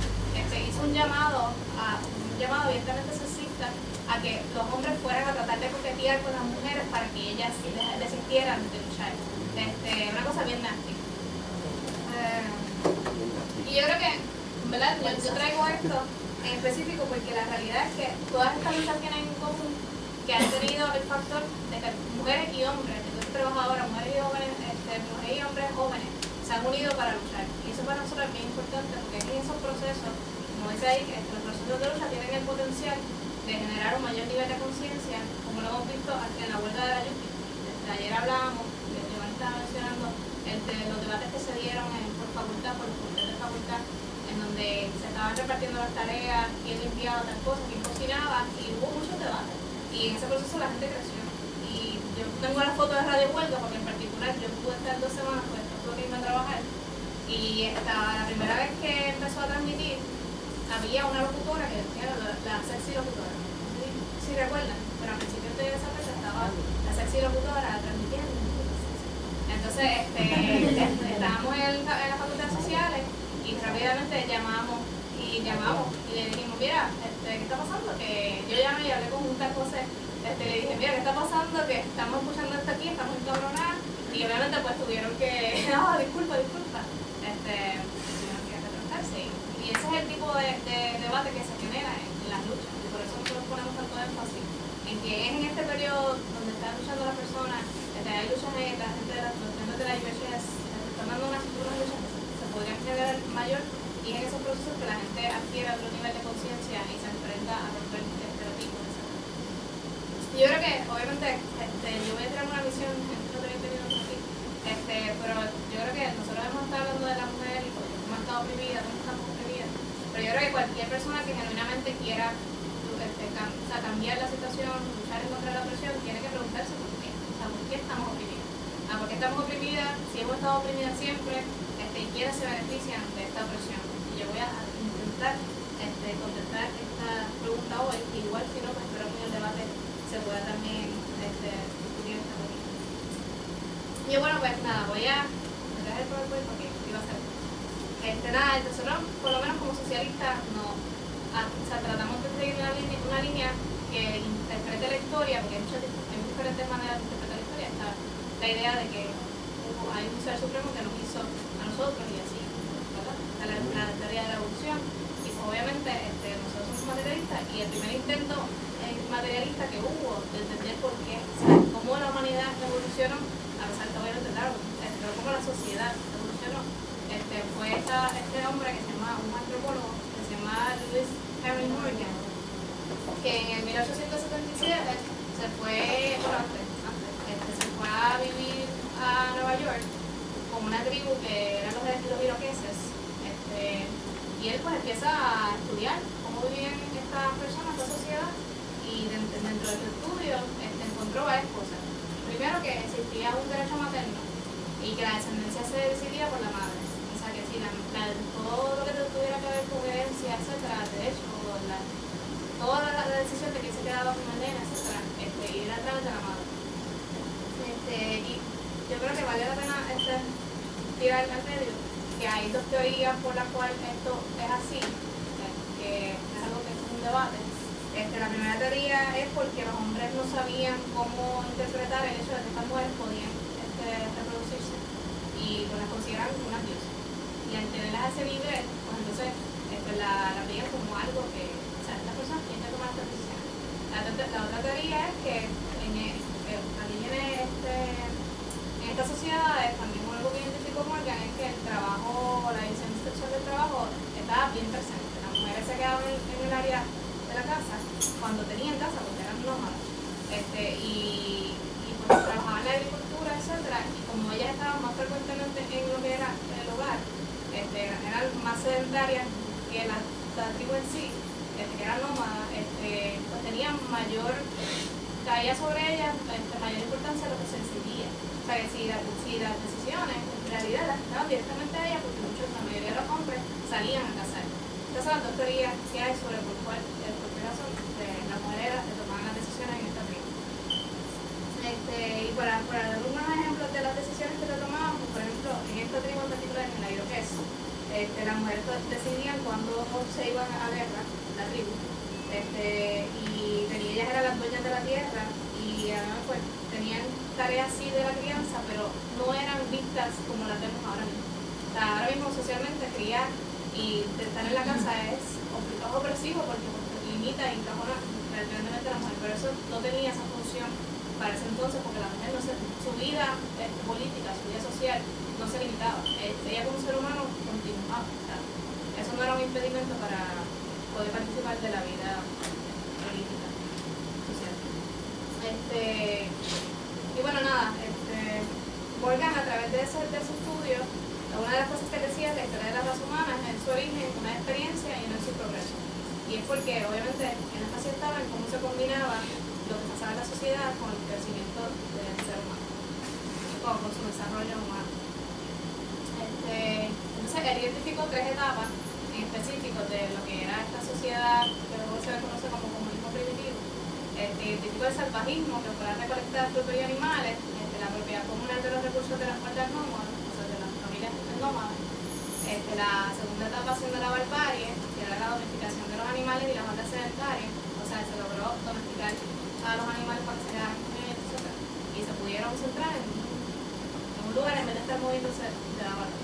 hizo un llamado abiertamente sexista a que los hombres fueran a tratar de coquetear con las mujeres para que ellas desistieran de luchar. Una cosa bien nasty. Y yo creo que, ¿verdad? Yo traigo esto en específico porque la realidad es que todas estas luchas tienen en común que han tenido el factor de que mujeres y hombres, que tú trabajadoras, mujeres y jóvenes, mujeres y hombres jóvenes se han unido para luchar. Y eso para nosotros es bien importante porque aquí en esos procesos, como dice ahí, los procesos de lucha tienen el potencial de generar un mayor nivel de conciencia, como lo hemos visto en la huelga de la Yupi. Ayer hablábamos, Giovanni estaba mencionando los debates que se dieron por facultad, por los comités de facultad, en donde se estaban repartiendo las tareas, quién limpiaba tal cosa, quién cocinaba, y hubo muchos debates. Y en ese proceso la gente creció. Y yo tengo las fotos de Radio Huelga, porque en particular yo pude estar 2 semanas, pues tuve que irme a trabajar. Y la primera vez que empezó a transmitir, había una locutora que decía la sexy locutora. No sé si recuerdan, pero al principio de esa fecha estaba la sexy locutora transmitiendo. Entonces, estábamos en las facultades sociales y rápidamente llamamos y le dijimos, mira, ¿qué está pasando? Que yo llamé y hablé con un tal José, le dije, mira, ¿qué está pasando? Que estamos escuchando esto aquí, estamos encabronadas, y obviamente pues tuvieron que, disculpa, tuvieron que retractarse. Y ese es el tipo de debate que se genera en las luchas, y por eso nosotros ponemos tanto énfasis en que es en este periodo donde están luchando las personas, hay luchas de la gente de los temas de la IBHS, están dando unas luchas que se podrían generar mayor, y es en esos procesos que la gente adquiere otro nivel de conciencia y se enfrenta a romper estereotipos, etc. Yo creo que, obviamente, yo voy a traer una visión, no tenía tenido aquí, oprimida, todos estamos oprimidos. Pero yo creo que cualquier persona que genuinamente quiera cambiar la situación, luchar en contra de la opresión, tiene que preguntarse por qué. O sea, ¿por qué estamos oprimidas? ¿Por qué estamos oprimidas? Si hemos estado oprimidas siempre, ¿y quiénes se benefician de esta opresión? Y yo voy a intentar contestar esta pregunta hoy. Igual, si no, pues espero que en el debate se pueda también discutir esta pregunta. Y bueno, pues nada, voy a dejar el PowerPoint porque iba a ser. Nosotros, por lo menos como socialistas, tratamos de seguir una línea que interprete la historia, porque hay diferentes maneras de interpretar la historia. Está la idea de que hay un ser supremo que nos hizo a nosotros y así, ¿verdad? Está la teoría de la evolución. Y pues, obviamente nosotros somos materialistas y el primer intento materialista que hubo de entender por qué, o sea, cómo la humanidad evolucionó, a pesar de que obviamente claro, pero cómo la sociedad evolucionó, fue este hombre que se llama, un antropólogo que se llama Lewis Henry Morgan, que en el 1877 se fue, se fue a vivir a Nueva York con una tribu que eran los iroqueses, y él pues empieza a estudiar cómo vivían estas personas, esta sociedad, y dentro de su estudio encontró varias cosas. Primero, que existía un derecho materno y que la descendencia se decidía por la madre. O sea que sí, todo lo que tuviera que ver con herencia, etcétera, derecho, toda la decisión de quién se quedaba con el nene, etcétera, ir a través de la madre. Y yo creo que vale la pena tirar al medio que hay dos teorías por las cuales esto es así, que es algo que es un debate. La primera teoría es porque los hombres no sabían cómo interpretar el hecho de que estas mujeres podían reproducirse y pues las consideran unas diosas. Y al tenerlas a ese nivel, pues entonces la veían como algo que, o sea, estas personas tienen que tomar estas decisiones. La otra teoría es que en esta sociedad, también algo que identificó Morgan es que el trabajo, la división sexual del trabajo estaba bien presente. Las mujeres se quedaban en el área de la casa cuando tenían casa porque eran nómadas, y pues trabajaban en la agricultura, etcétera, y como ellas estaban más frecuentemente en lo que era el hogar, eran más sedentarias que la tribu en sí, que eran nómadas, pues tenían caía sobre ellas mayor importancia de lo que se decidía. O sea que si las decisiones en realidad las daban directamente a ellas, porque la mayoría de los hombres salían a cazar. Estas son las dos teorías que hay sobre por qué razón las mujeres tomaban las decisiones en esta tribu. Y para dar unos ejemplos de las decisiones que se tomaban, pues, por ejemplo, en esta tribu en particular, en la iroqués, las mujeres decidían cuándo se iban a guerra, la tribu, y ellas eran las dueñas de la tierra y además pues tenían tareas sí de la crianza, pero no eran vistas como las vemos ahora mismo. O sea, ahora mismo socialmente criar y estar en la casa es opresivo porque limita y encajona realmente a la mujer, pero eso no tenía esa función para ese entonces porque la mujer su vida política, su vida social no se limitaba. Ella como ser humano continuaba. O sea, eso no era un impedimento para poder participar de la vida política social. Y bueno, nada, Morgan a través de ese estudio, una de las cosas que decía es la historia de la raza humana es en su origen, una experiencia y no en su progreso. Y es porque obviamente en esta sí estaba en cómo se combinaba lo que pasaba en la sociedad con el crecimiento del ser humano, con su desarrollo humano. Entonces él identificó tres etapas en específico de lo que era esta sociedad que luego se le conoce como comunismo primitivo. Identificó el salvajismo, que fue la recolecta de frutos y animales, la propiedad comunal de los recursos de las partes nómadas, o sea, de las familias nómadas. La segunda etapa siendo la barbarie, que era la domesticación de los animales y las bandas sedentarias, o sea, se logró domesticar a los animales para que se quedaran con ellos, etc. Y se pudieron centrar en un lugar en vez de estar moviéndose de la barra.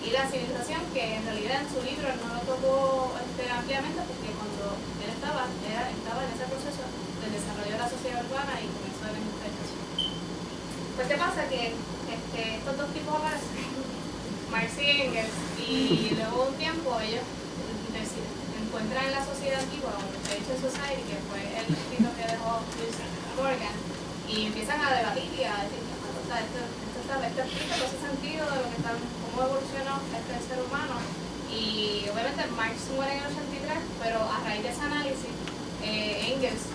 Y la civilización, que en realidad en su libro no lo tocó ampliamente porque cuando él estaba en ese proceso del desarrollo de la sociedad urbana y comenzó la industrialización. Pues ¿qué pasa? Que estos dos tipos aparecen, Marx y Engels, y luego un tiempo ellos encuentran en la sociedad antigua, o The Ancient Society, que fue el escrito que dejó Lewis Morgan, y empiezan a debatir y a decir, o sea, esto explica todo ese sentido de lo que cómo evolucionó este ser humano, Y obviamente Marx muere en el 83, pero a raíz de ese análisis, Engels,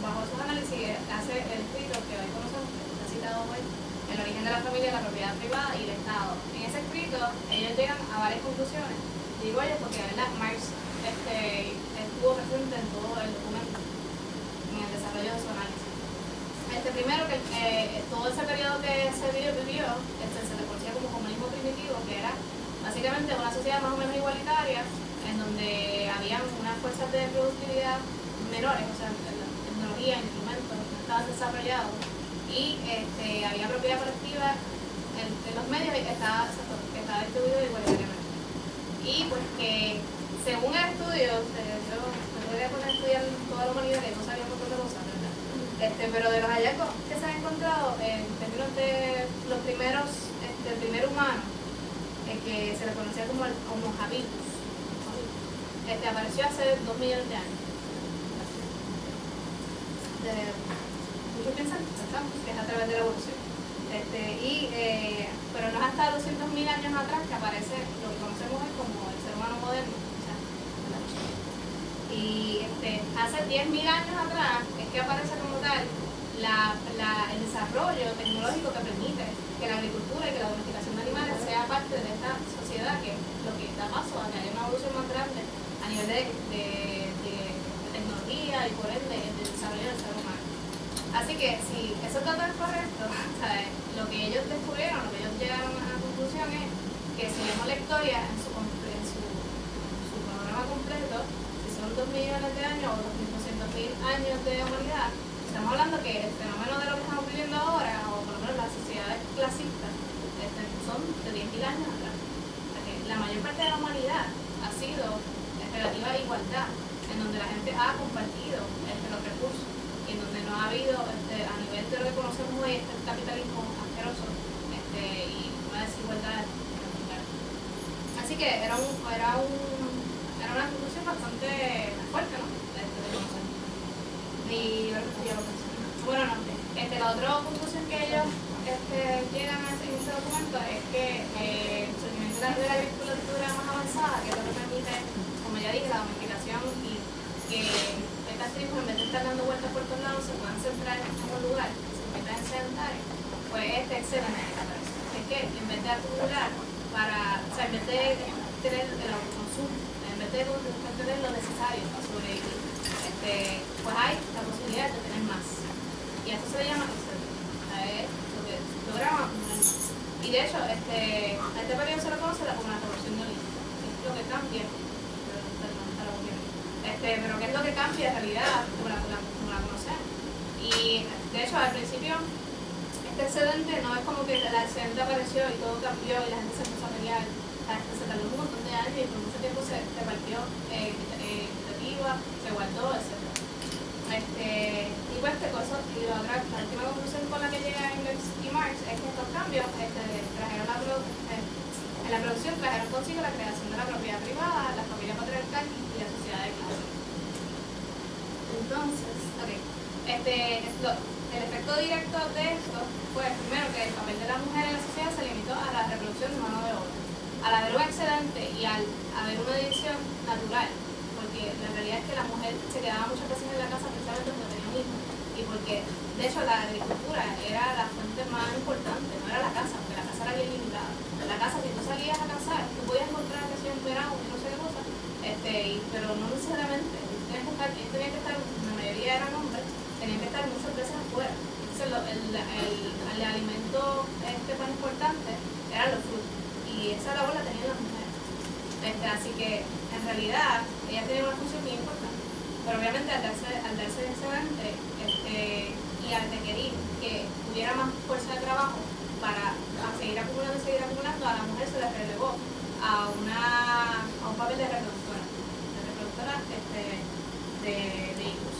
bajo esos análisis, hace el escrito que hoy conocemos, que está citado hoy, El origen de la familia, la propiedad privada y el Estado. En ese escrito, ellos llegan a varias conclusiones. Digo ellos porque, ¿verdad? Marx estuvo presente en todo el documento, en el desarrollo de su análisis. Primero, que todo ese periodo que se vivió, se le conocía como comunismo primitivo, que era básicamente una sociedad más o menos igualitaria, en donde había unas fuerzas de productividad menores, o sea, tecnología, instrumentos, no estaban desarrollados, y había propiedad colectiva en los medios que estaba distribuido igualitariamente. Y pues que, según el estudio, yo me podría poner a estudiar toda la humanidad, que no sabía un montón de cosas, ¿verdad? Pero de los hallazgos que se han encontrado, en términos de los primeros, el primer humano, que se le conocía como el Homo habilis, apareció hace 2 millones de años. Muchos piensan que es a través de la evolución. Pero no es hasta 200.000 años atrás que aparece lo que conocemos hoy como el ser humano moderno. O sea, y hace 10.000 años atrás es que aparece como tal el desarrollo tecnológico que permite que la agricultura y que la domesticación de animales sea parte de esta sociedad, que es lo que da paso a que haya una evolución más grande a nivel de tecnología y por ende el desarrollo del ser humano. Así que si esos datos es correcto, lo que ellos descubrieron, lo que ellos llegaron a la conclusión es que si vemos la historia en su panorama completo, si son 2 millones de años o 2.200.000 años de humanidad, estamos hablando que el fenómeno de lo que estamos viviendo ahora, o por lo menos las sociedades clasistas, son de 10.000 años atrás. O sea que la mayor parte de la humanidad ha sido relativa a igualdad, en donde la gente ha compartido los recursos, y en donde no ha habido, a nivel de lo que conocemos hoy, este capitalismo asqueroso y una desigualdad. Así que era una conclusión bastante fuerte, ¿no? De conocer. Y bueno, no. La otra conclusión que ellos llegan a en este documento es que el surgimiento de la agricultura más avanzada, que es lo que permite, como ya dije, la domesticación y que estas tribus, en vez de estar dando vueltas por todos lados, se puedan centrar en un lugar, se metan en sedentarios, pues excelente. Es que en vez de acumular en vez de tener el autoconsumo, en vez de tener lo necesario para sobrevivir, pues hay la posibilidad de tener más. Y eso se le llama excelencia. Es lo que logra acumular más. Y de hecho, a este periodo se lo conoce como la revolución neolítica. Es lo que cambia, pero ¿qué es lo que cambia en realidad como la conocemos? Y de hecho, al principio, este excedente no es como que el excedente apareció y todo cambió y la gente se empezó a pelear. Se tardó un montón de años y por mucho tiempo se repartió equitativa, se guardó, etc. Y pues la última conclusión con la que llega Engels y Marx es que estos cambios trajeron en la producción trajeron consigo la creación de la propiedad privada, la familia patriarcal y la sociedad de clase. Entonces, el efecto directo de esto fue, primero, que el papel de la mujer en la sociedad se limitó a la reproducción de mano de obra. Al haber un excedente y al haber una división natural, porque la realidad es que la mujer se quedaba muchas veces en la casa precisamente cuando tenía un hijo, y porque, de hecho, la agricultura era la fuente más importante, no era la casa, porque la casa era bien limitada. La casa, si tú salías a cazar, tú podías encontrar que sea en verano y no sé qué cosa, pero no necesariamente. Ellos tenían que estar, la mayoría eran hombres, tenían que estar muchas veces afuera. Entonces, el alimento más importante eran los frutos. Y esa labor la tenían las mujeres. Así que, en realidad, ellas tenían una función muy importante. Pero obviamente, al darse excedente y al requerir que hubiera más fuerza de trabajo para seguir acumulando, a la mujer se le relevó a un papel de reproductora de hijos.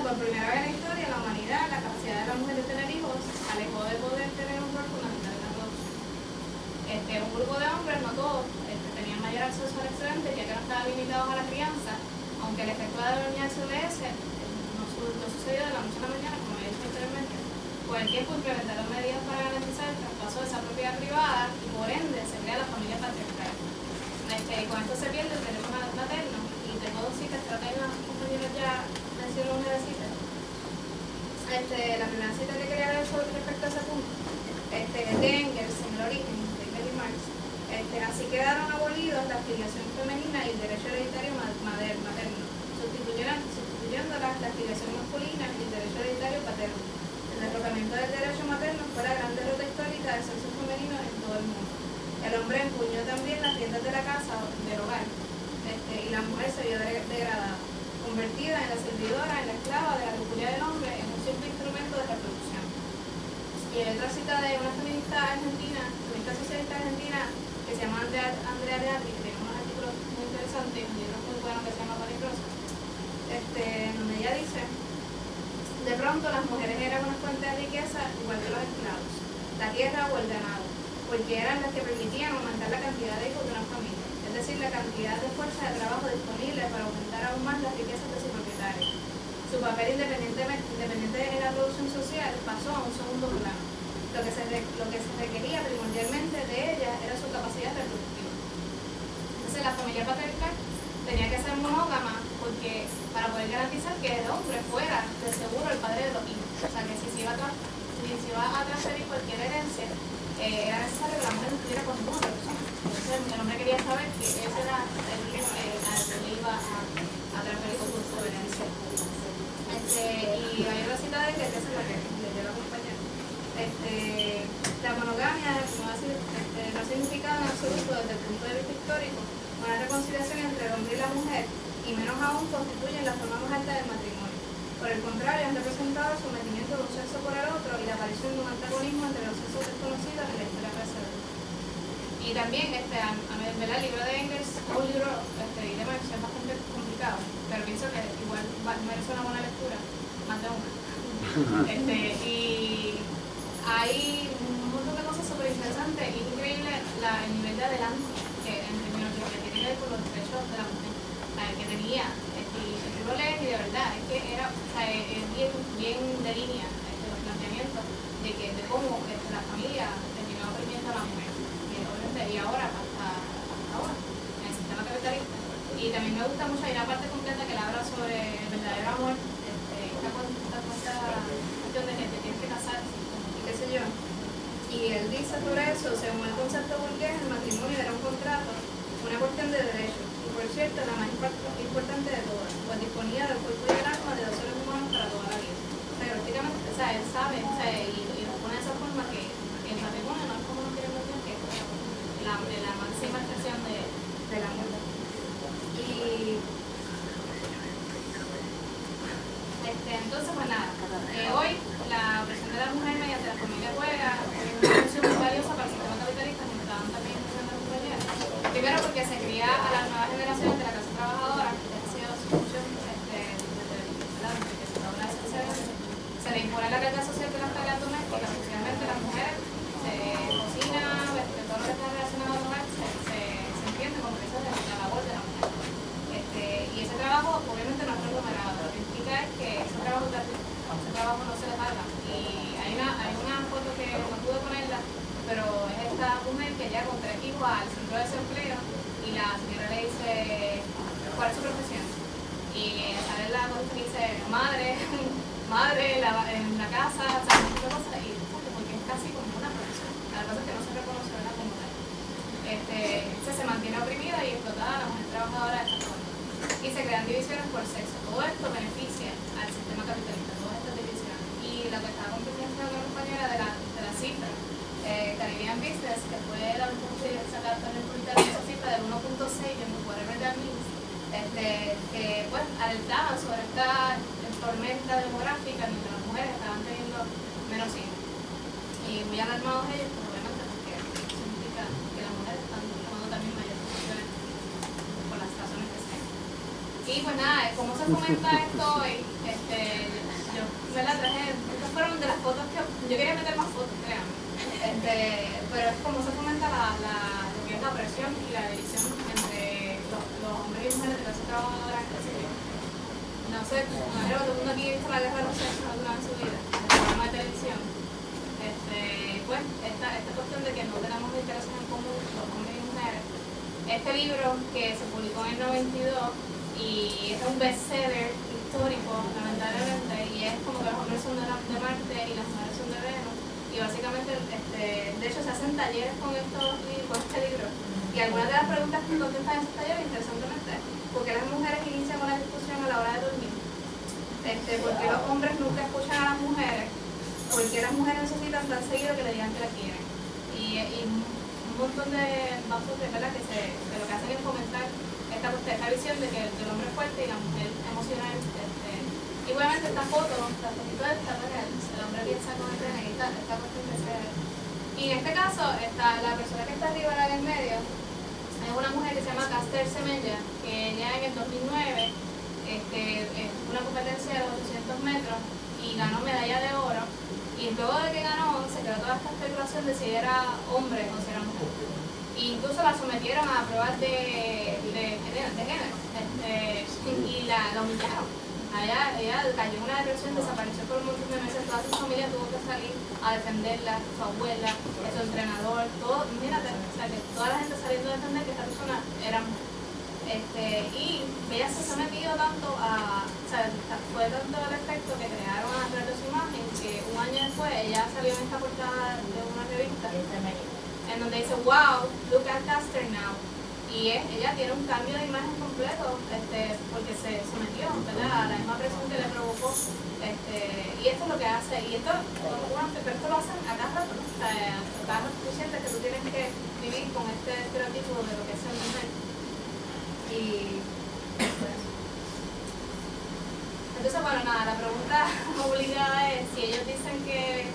Por primera vez en la historia, la humanidad, la capacidad de la mujer de tener hijos alejó de poder tener un rol fundamental en la producción. Un grupo de hombres, no todos, tenían mayor acceso al excedente, ya que no estaban limitados a la crianza, aunque el efecto de la doña SOS no sucedió de la noche a la mañana, como he dicho anteriormente, pues con el tiempo implementaron medidas para garantizar el traspaso de esa propiedad privada y por ende se crea la familia patriarcal. Con esto se pierde el derecho materno y te puedo decir que traten las compañeras ya mencionaron una cita. La primera cita que quería dar respecto a ese punto es de Engels en el origen, de Engels y Marx. Así quedaron abolidos la afiliación femenina y el derecho hereditario materno, sustituyéndolas la afiliación masculina y el derecho hereditario paterno. El derrocamiento del derecho materno fue la gran derrota histórica del sexo femenino en todo el mundo. El hombre empuñó también las riendas de la casa, del hogar, y la mujer se vio degradada, convertida en la servidora, en la esclava de la lujuria del hombre, en un simple instrumento de reproducción. Y hay otra cita de una feminista argentina, feminista socialista argentina, que se llama Andrea Reati, que tiene unos artículos muy interesantes, un libro muy bueno que se llama Paligrosa, donde ella dice: de pronto las mujeres eran una fuente de riqueza igual que los esclavos, la tierra o el ganado, porque eran las que permitían aumentar la cantidad de hijos de una familia, es decir, la cantidad de fuerza de trabajo disponible para aumentar aún más las riquezas de sus propietarios. Su papel independiente en la producción social pasó a un segundo plano. Lo que se requería primordialmente de ella era su capacidad reproductiva. Entonces la familia patriarcal tenía que ser monógama porque para poder garantizar que el hombre fuera de seguro el padre de los hijos. O sea que si se iba a transferir cualquier herencia, era necesario que la mujer estuviera con ninguna persona. Entonces el hombre quería saber que ese era el hijo al que le iba a transferir su herencia. Y hay otra cita de que es la que le dio la compañera. La monogamia no ha significado en absoluto desde el punto de vista histórico una reconciliación entre el hombre y la mujer, y menos aún constituyen la forma más alta del matrimonio. Por el contrario, han representado el sometimiento de un sexo por el otro y la aparición de un antagonismo entre los sexos desconocidos en la historia precedente. Y también, el libro de Engels es un libro y de Marx, es bastante complicado, pero pienso que igual merece una buena lectura, más de una. Y hay un montón de cosas súper interesantes y es increíble el nivel de adelanto en términos de lo que tiene que ver con los derechos de la mujer que tenía. Y yo lo leí y de verdad es que era bien de línea los planteamientos de cómo la familia terminó oprimiendo a la mujer. Y ahora, hasta ahora, en el sistema capitalista. Y también me gusta mucho, hay una parte completa que le habla sobre el verdadero amor, esta cuestión de que te tienes que casar y qué sé yo. Y él dice sobre eso: según el concepto burgués, el matrimonio era un contrato, una cuestión de derechos, y por cierto, la más importante de todas, pues disponía del cuerpo y del alma de los seres humanos para toda la vida. O sea, prácticamente, él sabe, y lo pone de esa forma que el matrimonio no es como nos queremos decir, que es la máxima expresión del amor. Y entonces, pues nada, hoy la opresión de la mujer mediante la familia juega es una función muy valiosa para el sistema capitalista, como estaban también diciendo las compañeras. Primero porque se cría a las nuevas generaciones de la clase trabajadora, que ha sido su función desde que se habla esencialmente. Se le impone la carga social de las tareas domésticas, especialmente las mujeres, se cocina, todo lo que está relacionado al hogar, se entiende como que eso es la labor de la mujer. Y ese trabajo obviamente no es remunerado, lo que implica es que ese trabajo es gratuito, ese trabajo no se le paga. Y hay una foto que no pude ponerla, pero es esta mujer que llega con 3 hijos al centro de desempleo y la señora le dice: ¿cuál es su profesión? Y sale la cosa que dice: madre, en la casa, o sea, muchas cosas, y porque es casi como una profesión. La cosa es que no se reconoce, ¿verdad?, como tal. Se mantiene oprimida y explotada la mujer trabajadora de esta forma. Y se crean divisiones por sexo. Todo esto beneficia al sistema capitalista, todas estas divisiones. Y lo que estaba compartiendo la compañera de la cifra, Caribbean Business, que fue la que sacar también por internet esa cifra del 1.6, que whatever that means, que pues alertaban sobre esta tormenta demográfica en que las mujeres estaban teniendo menos hijos. Y muy alarmados ellos, pues obviamente, porque eso significa que las mujeres están tomando también mayores decisiones por las razones que sean. Y pues nada, ¿cómo se fomenta esto hoy? Yo me la traje, estas fueron de las fotos que yo quería meter más fotos, créanme. Pero es como se fomenta lo que es la presión y la división entre los hombres y mujeres de clase trabajadora en este sitio. No sé, todo el mundo aquí ha visto La Guerra de los Sexos alguna vez en su vida, el programa de televisión. este libro que se publicó en el 92 y es un bestseller histórico, lamentablemente, y es como que los hombres son de Marte y las mujeres son de Venus. Y básicamente, de hecho, se hacen talleres con este libro. Y algunas de las preguntas que contestan en esos talleres, interesantemente, ¿por qué las mujeres inician una discusión a la hora de dormir? ¿Por qué los hombres nunca escuchan a las mujeres? ¿Por qué las mujeres necesitan tan seguido que le digan que la quieren? Y un montón de vasos de verdad que lo que hacen es fomentar esta visión de que el hombre es fuerte y la mujer emocional. Y obviamente esta foto, la fotito de esta, pues el hombre piensa con el pene y tal, esta cuestión que se... Y en este caso, la persona que está arriba en el medio es una mujer que se llama Caster Semenya, que ella en el 2009 una competencia de los 800 metros y ganó medalla de oro. Y luego de que ganó, se quedó toda esta especulación de si era hombre o si era mujer. E incluso la sometieron a pruebas de género y la humillaron. Ella cayó en una depresión, desapareció por un montón de meses, toda su familia tuvo que salir a defenderla, su abuela, su entrenador, todo, mírate, o sea, que toda la gente saliendo a defender que esta persona era mujer. Y ella se sometió tanto o sea, fue tanto el efecto que crearon a través de su imagen que un año después ella salió en esta portada de una revista en donde dice, wow, look at Caster now. Y ella tiene un cambio de imagen completo porque se sometió, ¿verdad?, a la misma presión que le provocó. Y esto es lo que hace, y esto lo hacen a cada rato, ¿no? O sea, cada rato tú sientes que tú tienes que vivir con este estereotipo de lo que es ser mujer. Y entonces, bueno, nada, la pregunta obligada es si ellos dicen que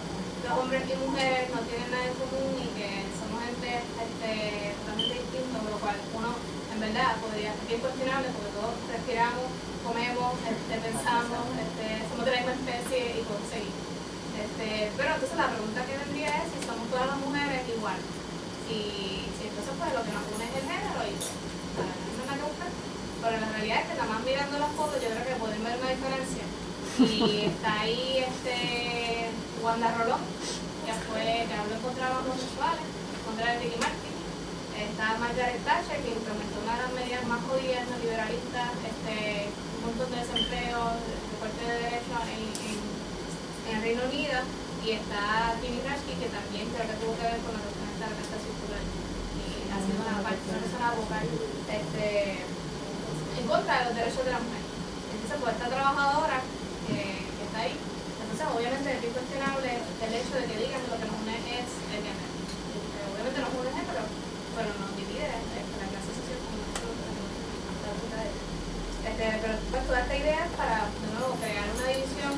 los hombres y mujeres no tienen nada en común y que somos gente totalmente distintos, lo cual uno en verdad podría ser bien cuestionable porque todos respiramos, comemos, pensamos, somos de la misma especie y podemos seguir. Pero entonces la pregunta que vendría es si somos todas las mujeres igual. Si entonces pues lo que nos une es el género y para mí no es nada que buscar. Pero la realidad es que nada más mirando las fotos yo creo que podemos ver una diferencia. Y está ahí Wanda Rolón, que habló en contra de los homosexuales, contra de Ricky Martin. Está Margaret Thatcher, que implementó una de las medidas más jodidas neoliberalistas, un montón de desempleo, recorte de derechos en el Reino Unido. Y está Jimmy Rashki, que también creo que tuvo que ver con la cuestión de la renta circular. Y ha sido una persona vocal en contra de los derechos de la mujer. Entonces, pues esta trabajadora que está ahí, entonces obviamente es bien cuestionable el hecho de que digan que lo que nos une es el género. Obviamente nos une el género, pero nos divide la clase social como nosotros. Pero pues toda esta idea es para, de nuevo, crear una división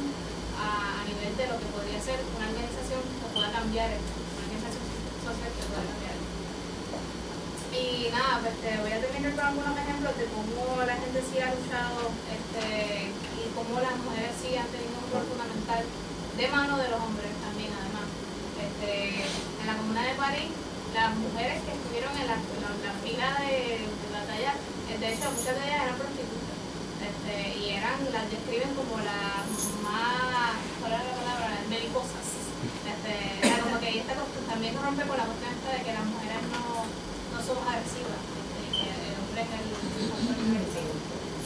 a nivel de lo que podría ser una organización que pueda cambiar, una organización social que pueda cambiar. Y nada, pues voy a terminar con algunos ejemplos de cómo la gente sí ha luchado y cómo las mujeres sí han tenido un rol fundamental de mano de los hombres también, además. En la Comuna de París, las mujeres que estuvieron en la fila de batalla, de hecho muchas de ellas eran prostitutas. Y las describen como las más, ¿cuál es la palabra?, belicosas. Como que esta también rompe con la cuestión esta de que las mujeres no somos agresivas, que el hombre es el agresivo.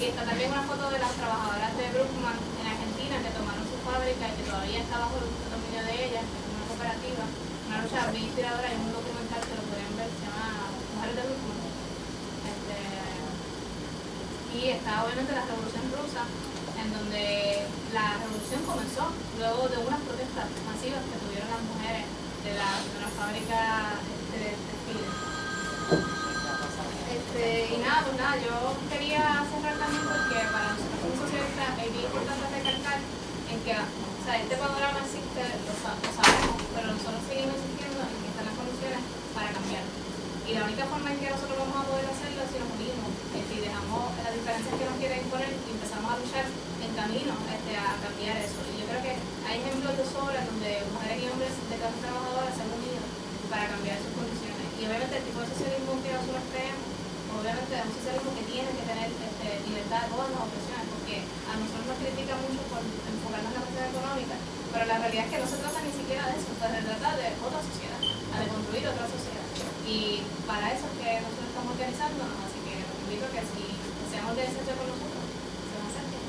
Y está también una foto de las trabajadoras de Bruckmann en Argentina que tomaron su fábrica y que todavía está bajo el dominio de ellas, que es una cooperativa, una lucha bien inspiradora. Hay un documental que lo pueden ver, se llama Mujeres de Bruckmann. Y está obviamente la Revolución Rusa, en donde la revolución comenzó luego de unas protestas masivas que tuvieron las mujeres de la fábrica de textiles. Y nada, pues nada, yo quería cerrar también porque para nosotros como socialistas es bien importante recalcar en que, o sea, este panorama existe, lo sabemos, pero nosotros seguimos insistiendo en que están las condiciones para cambiar. Y la única forma en que nosotros vamos a poder hacerlo es si nos unimos, si dejamos las diferencias que nos quieren imponer y empezamos a luchar en camino a cambiar eso. Y yo creo que hay ejemplos de sobra donde mujeres y hombres de clase trabajadora se han unido para cambiar sus condiciones. Y obviamente el tipo de socialismo que nosotros creemos, obviamente es un socialismo que tiene que tener libertad de todas las opresiones, porque a nosotros nos critica mucho por enfocarnos en la cuestión económica, pero la realidad es que no se trata ni siquiera de eso, se trata de otra sociedad. a construir otra sociedad. Y para eso es que nosotros estamos organizándonos, así que los invito a que si desean organizarse con nosotros, se nos acerquen.